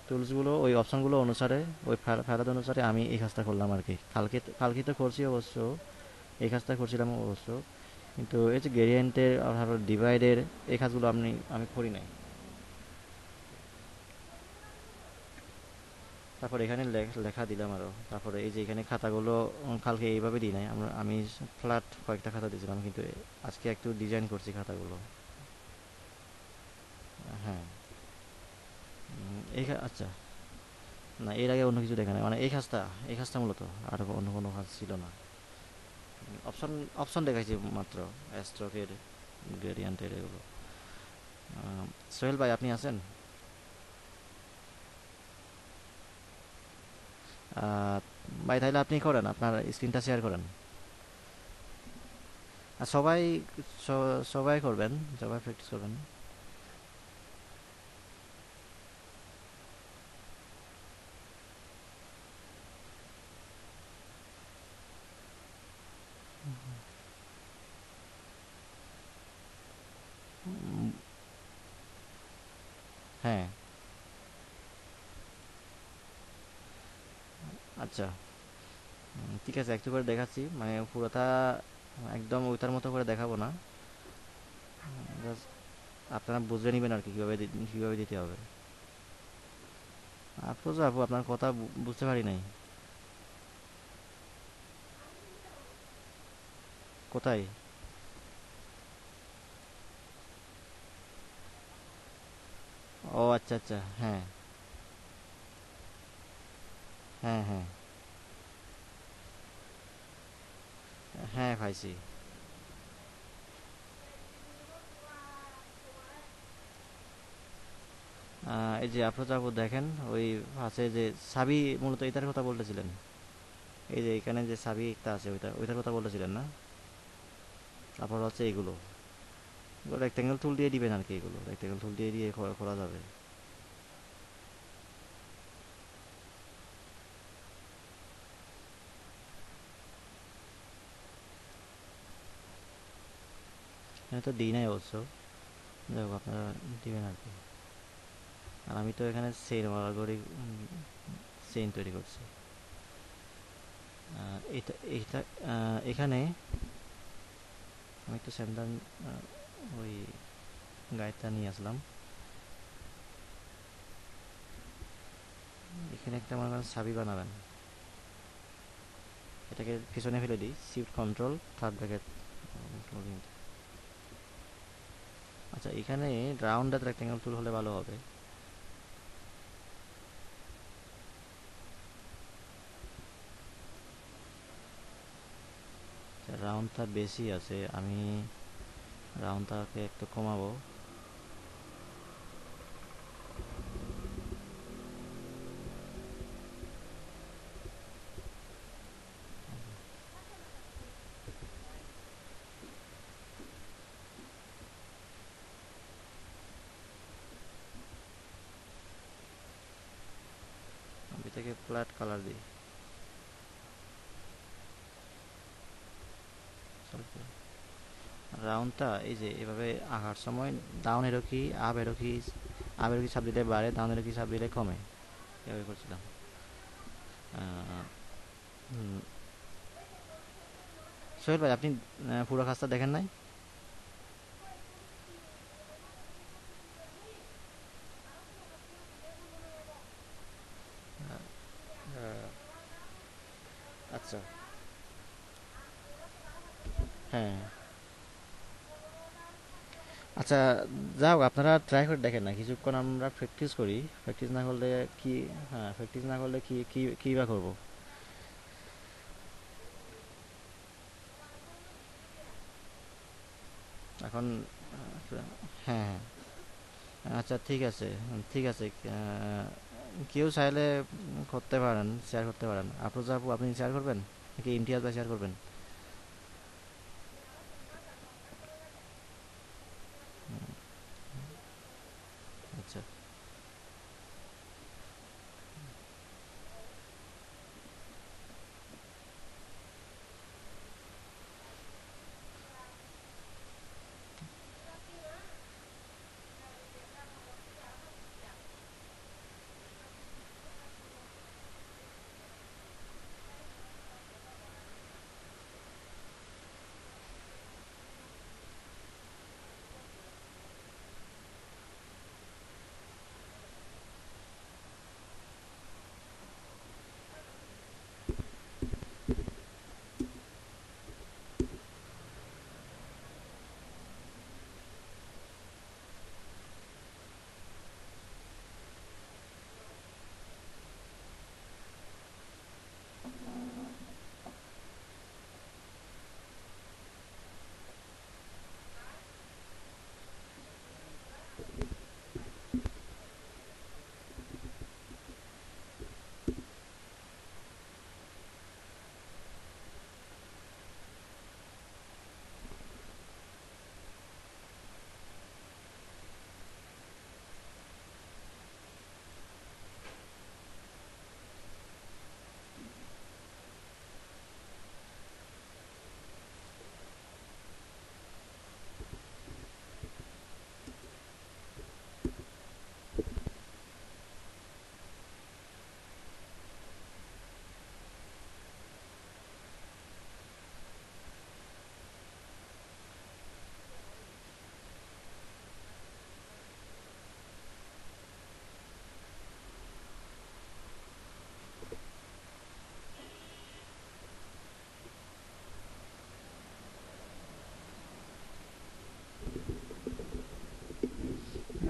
টুলসগুলো, ওই অপশনগুলো অনুসারে, ওই ফেলার অনুসারে আমি এই কাজটা করলাম আর কি। কালকে তো করছি অবশ্য, এই কাজটা করছিলাম অবশ্য, কিন্তু এই যে গ্রেডিয়েন্টের আর ডিভাইডের এই কাজগুলো আমি করি নাই। তারপর এখানে লেখা দিলাম আরও। তারপরে এই যে এখানে খাতাগুলো কালকে এইভাবে দিই নাই, আমি ফ্ল্যাট কয়েকটা খাতা দিয়েছিলাম, কিন্তু আজকে একটু ডিজাইন করছি খাতাগুলো। হ্যাঁ। আচ্ছা, না এর আগে অন্য কিছু দেখা নাই, মানে এই কাজটা মূলত, আর অন্য কোনো কাজ ছিল না। অপশন অপশন দেখাইছি মাত্র, স্ট্রোকের, গ্রেডিয়েন্টের এগুলো। সোহেল ভাই আপনি আছেন? আহ, ভাই তাহলে আপনি করেন, আপনার স্ক্রিনটা শেয়ার করেন। আর সবাই করবেন, সবাই প্র্যাকটিস করবেন। উম, হ্যাঁ। আচ্ছা। ঠিক আছে, একটু করে দেখাচ্ছি, মানে পুরোটা একদম ওইটার মতো করে দেখাবো না, জাস্ট আপনারা বুঝে নেবেন আর কি, কীভাবে দিতে হবে। আফরোজা আপু, আপনার কথা বুঝতে পারি নাই। কোথায়? ও আচ্ছা আচ্ছা, হ্যাঁ, হ্যাঁ, হ্যাঁ, হ্যাঁ পাইছি। এই যে আফরোজা আপু দেখেন, ওই আছে যে সাবি, মূলত এটার কথা বলতেছিলেন। এই যে এখানে যে সাবি একটা আছে, ওইটার কথা বলতেছিলেন না? তারপর হচ্ছে এগুলো রেক্টেঙ্গেল টুল দিয়ে দিবেন আর কি, এগুলো রেক্টেঙ্গেল টুল দিয়ে করা যাবে। এখানে তো দিই নাই অবশ্য, যাই হোক আপনারা দিবেন আর কি। আর আমি তো এখানে চেইন তৈরি করছি। এটা এখানে আমি একটু স্যান্ডার, ওই গাইডটা নিয়ে আসলাম। এখানে একটা মনে করেন চাবি বানাবেন, এটাকে পিছনে ফেলে দিই, শিফট কন্ট্রোল থার্ড ব্র্যাকেট। আচ্ছা, এখানে রাউন্ড রেক্টেঙ্গেল টুল হলে ভালো হবে। রাউন্ডটা বেশি আছে, আমি রাউন্ডটাকে একটু কমাবো। আমি এটাকে ফ্ল্যাট কালার দিই। রাউন্ডটা এই যে এভাবে আঁকার সময় ডাউন এরো কি, আপ এরো কি চাপ দিলে বাড়ে, ডাউন এরো কি চাপ দিলে কমে, এভাবে করছিলাম। আহ, হুম, সোহেল ভাই আপনি পুরো কাজটা দেখেন নাই? আহ, আচ্ছা, হ্যাঁ। আচ্ছা, যাও আপনারা ট্রাই করে দেখেন না, কিছুক্ষণ আমরা প্র্যাকটিস করি। প্র্যাকটিস না করলে কি, হ্যাঁ প্র্যাকটিস না করলে কি কি কি বা করবো এখন? হ্যাঁ, হ্যাঁ, আচ্ছা ঠিক আছে, ঠিক আছে। কেউ চাইলে করতে পারেন, শেয়ার করতে পারেন। আফরোজা আপু, আপনি শেয়ার করবেন নাকি ইমতিয়াজ ভাই শেয়ার করবেন? আচ্ছা।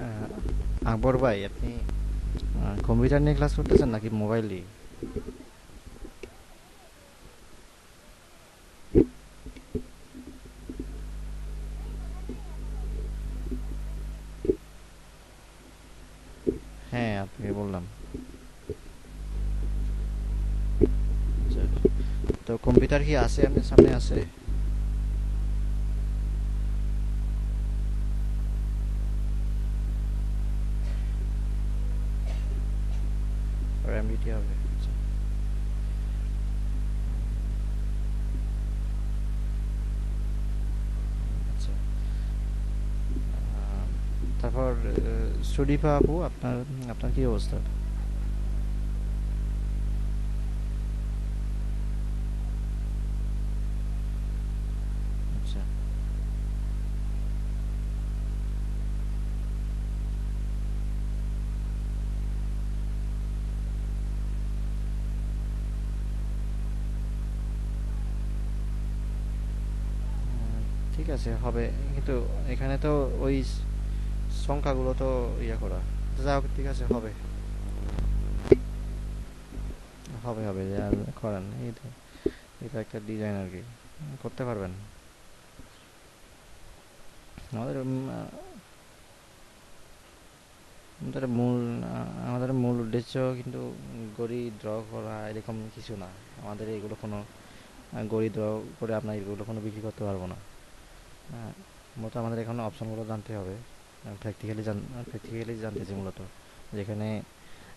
আহ, আকবর ভাই, আপনি কম্পিউটার নিয়ে ক্লাস করতেছেন নাকি মোবাইল দিয়ে? হ্যাঁ, আপনাকে বললাম। আচ্ছা, তো কম্পিউটার কি আছে আপনার সামনে আছে? র্যাম দিতে হবে? আচ্ছা। আচ্ছা। আহ, তারপর সুদীপা আপু, আপনার আপনার কি অবস্থা? আচ্ছা। ঠিক আছে, হবে। কিন্তু এখানে তো ওই সংখ্যাগুলো তো ইয়ে করা। যা হোক, ঠিক আছে, হবে। হবে হবে, যা করেন। এটা এটা একটা ডিজাইন আর কি, করতে পারবেন। আমাদের আমাদের মূল উদ্দেশ্য কিন্তু গড়ি ড্র করা এরকম কিছু না। আমাদের এগুলো কোনো গড়ি ড্র করে আপনার এগুলো কোনো বিক্রি করতে পারবো না। মূলত আমাদের এখানে অপশনগুলো জানতে হবে। প্র্যাকটিক্যালি জানতেছি মূলত। যেখানে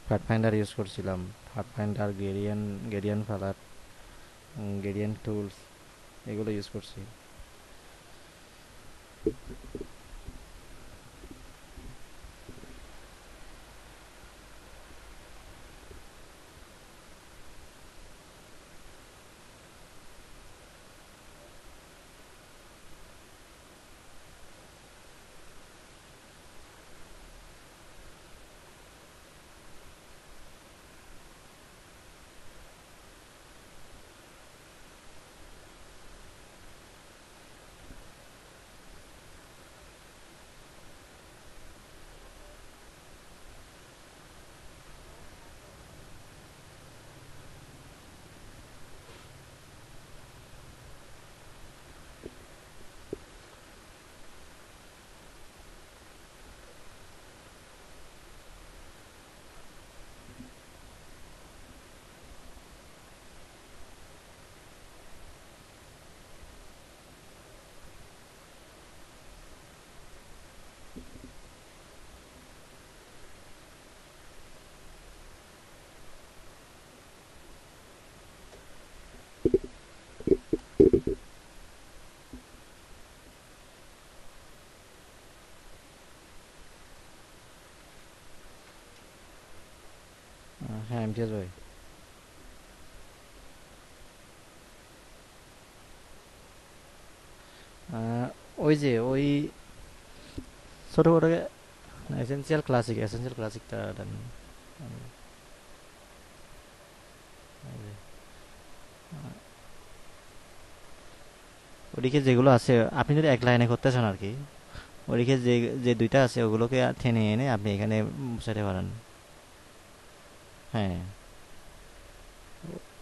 পাথ ফাইন্ডার ইউজ করছিলাম, পাথ ফাইন্ডার, গেরিয়ান ফালার, গেরিয়ান টুলস, এগুলো ইউজ করছি। ইমতিয়াজ ভাই। ওই যে ওই ছোট ছোট এসেনশিয়াল ক্লাসিকটা দেন। ওই যে, ওদিকে যেগুলো আছে আপনি যদি এক লাইনে করতে চান আর কি, ওদিকে যে যে দুইটা আছে ওগুলোকে টেনে এনে আপনি এখানে বসাতে পারেন। হ্যাঁ,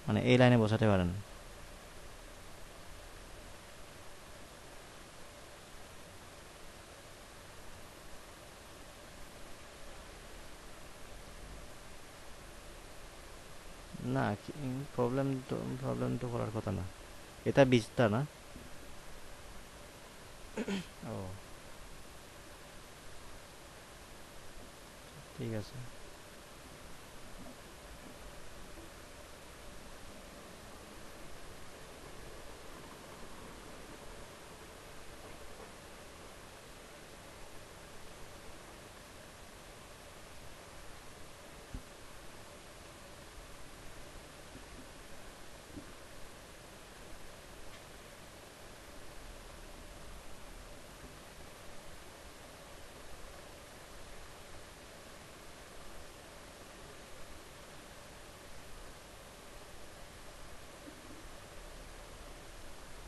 মানে এই লাইনে বসাতে পারেন। না, প্রবলেম তো করার কথা না। এটা বিচটা না। ও, ঠিক আছে।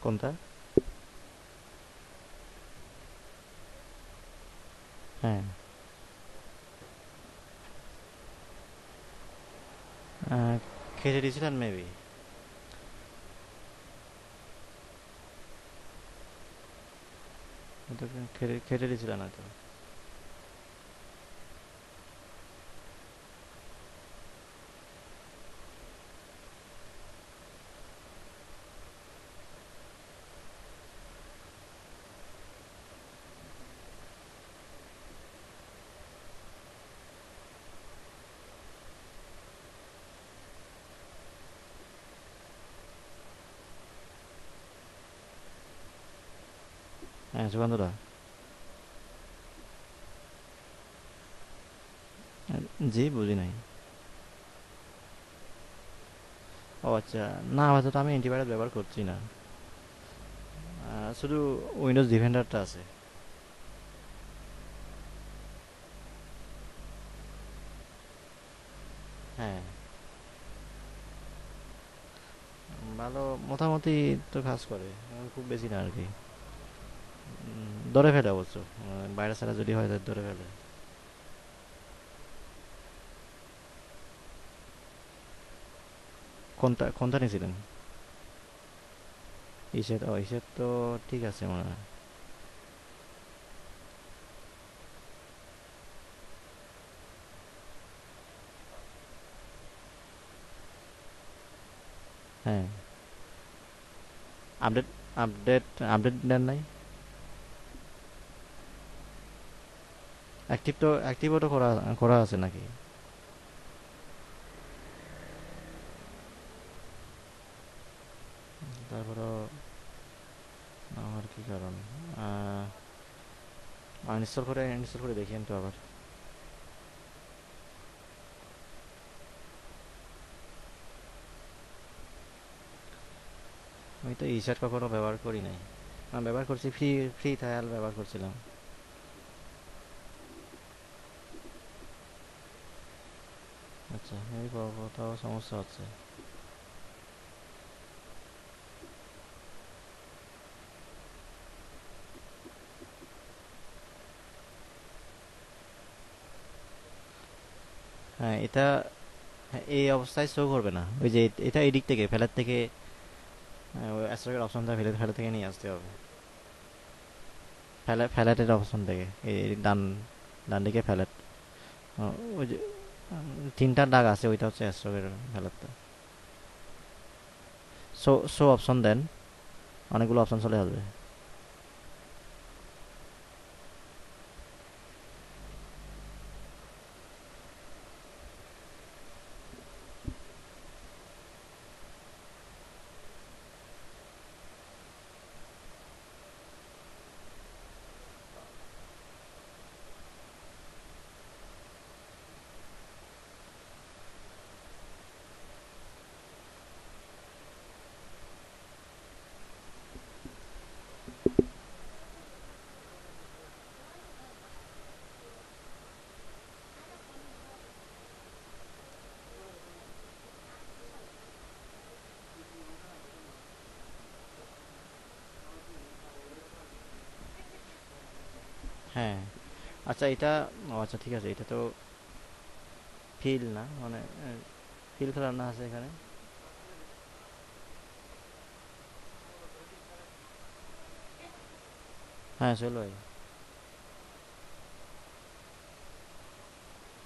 কোনটা? হ্যাঁ। আহ, কেটে দিয়েছিলেন মেবি। কেটে দিয়েছিলেন হয়তো। হ্যাঁ, সুকান্তদা। জি, বুঝি নাই। ও আচ্ছা। না, আপাতত আমি অ্যান্টিভাইরাস ব্যবহার করছি না। শুধু উইন্ডোজ ডিফেন্ডারটা আছে। হ্যাঁ, ভালো, মোটামুটি তো কাজ করে। খুব বেশি না আর কি। ধরে ফেলে অবশ্য। ভাইরাস ছাড়া যদি হয় তাহলে ধরে ফেলে। কোনটা কোনটা নিয়েছিলেন? ইসের তো ঠিক আছে মনে হয়। হ্যাঁ। আপডেট আপডেট আপডেট দেন নাই? অ্যাক্টিভও তো করা করা আছে নাকি? তারপরও আমার কি কারণ, ইনস্টল করে দেখিয়েন তো আবার। আমি তো ইসার কখনো ব্যবহার করি নাই। আমি ব্যবহার করছি ফ্রি ফ্রি ট্রায়াল ব্যবহার করছিলাম। আচ্ছা, এই কোথাও সমস্যা হচ্ছে। হ্যাঁ, এটা, হ্যাঁ, এই অবস্থায় শো করবে না। ওই যে এটা এদিক থেকে ফেলার থেকে, ওই অ্যাস্ট্রকের অপশনটা ফেলে থেকে নিয়ে আসতে হবে। ফ্যালেটের অপশন থেকে, এই ডান ডান দিকে ফ্যালেট। ওই যে তিনটা দাগ আছে, ওইটা হচ্ছে অ্যাস্ট্রকের ফ্যালেটটা। শো অপশন দেন, অনেকগুলো অপশন চলে আসবে। হ্যাঁ, আচ্ছা এটা, ও আচ্ছা ঠিক আছে, এটা তো ফিল না মানে, ফিল কালার না আছে এখানে। হ্যাঁ চলো ভাই।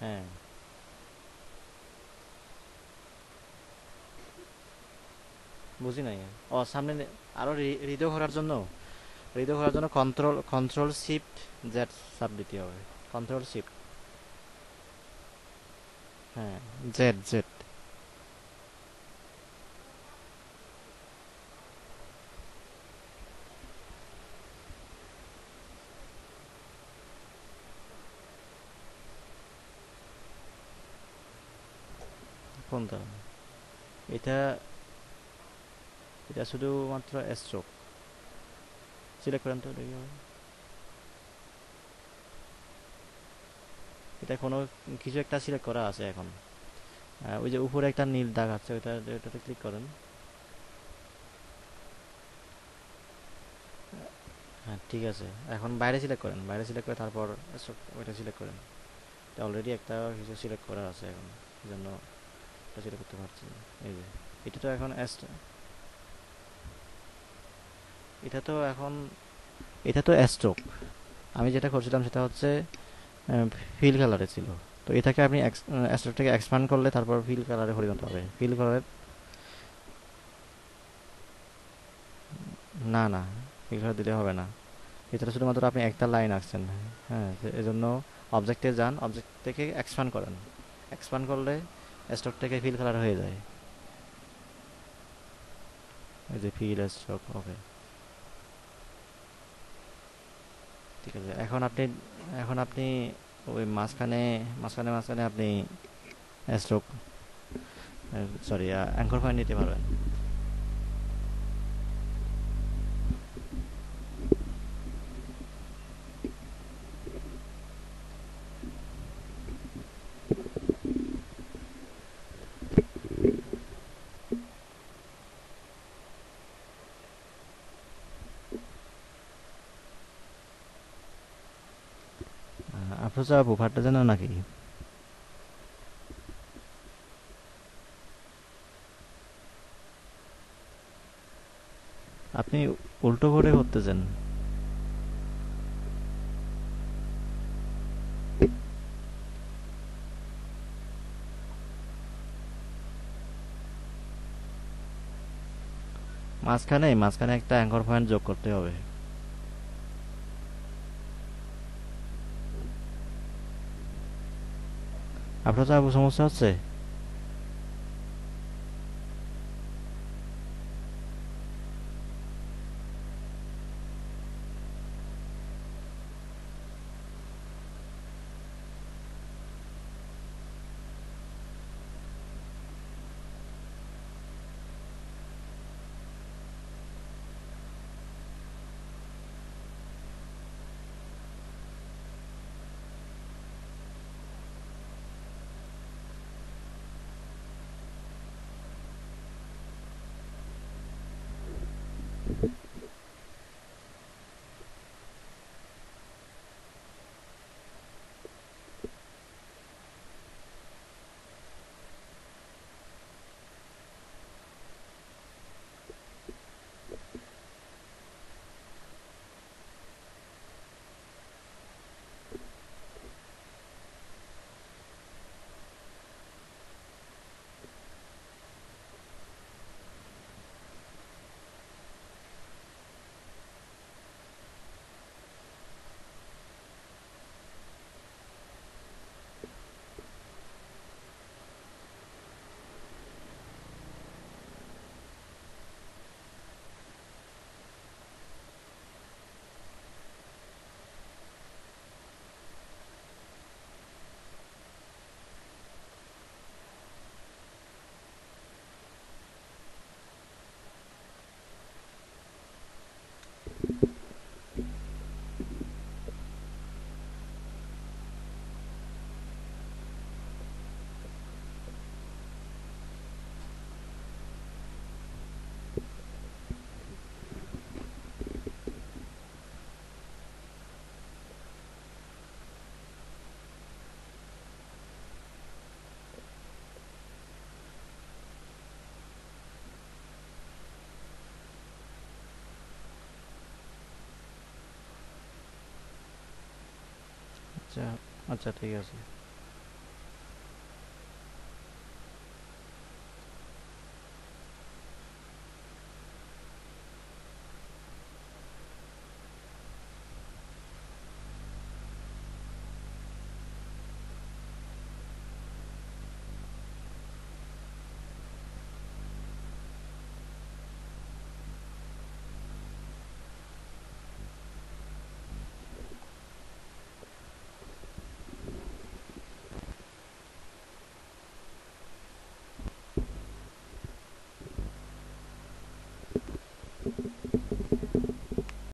হ্যাঁ, বুঝি নাই। ও সামনে আরো হৃদয় করার জন্য, হৃদয় করার জন্য কন্ট্রোল শিফট জেড চাপ দিতে হবে। কন্ট্রোল শিফট, হ্যাঁ, জেড জেড। কোনটা? এটা, এটা শুধুমাত্র স্ট্রোক। সিলেক্ট করেন তো দেখি হবে। এটা কোনো কিছু একটা সিলেক্ট করা আছে এখন। ওই যে উপরে একটা নীল দাগ আছে, ওইটাতে ক্লিক করেন। হ্যাঁ ঠিক আছে, এখন বাইরে সিলেক্ট করেন, বাইরে সিলেক্ট করে তারপর ওইটা সিলেক্ট করেন। এটা অলরেডি একটা কিছু সিলেক্ট করা আছে এখন, এই জন্য এটা সিলেক্ট করতে পারছি না। এই যে এটা তো এখন এটা তো এখন, এটা তো স্ট্রোক। আমি যেটা করছিলাম সেটা হচ্ছে ফিল কালারে ছিল। তো এটাকে আপনি স্ট্রোকটাকে এক্সপ্যান্ড করলে তারপর ফিল কালারে পরিণত হবে। ফিল কালারে, না না, ফিল কালার দিলে হবে না। এটা শুধুমাত্র আপনি একটা লাইন আঁকছেন। হ্যাঁ, এই জন্য অবজেক্টে যান, অবজেক্ট থেকে এক্সপ্যান্ড করেন। এক্সপ্যান্ড করলে স্ট্রোক থেকে ফিল কালার হয়ে যায়। এই যে ফিল স্ট্রোক, ওকে ঠিক আছে। এখন আপনি ওই মাঝখানে আপনি স্ট্রোক, সরি, অ্যাঙ্কর পয়েন্ট নিতে পারবেন। আফরোজা আপু ফাটটা জানো নাকি? আপনি উল্টো করে করতেছেন। মাঝখানে একটা অ্যাঙ্কর পয়েন্ট যোগ করতে হবে। আফরোজা আপু সমস্যা হচ্ছে? আচ্ছা, আচ্ছা ঠিক আছে।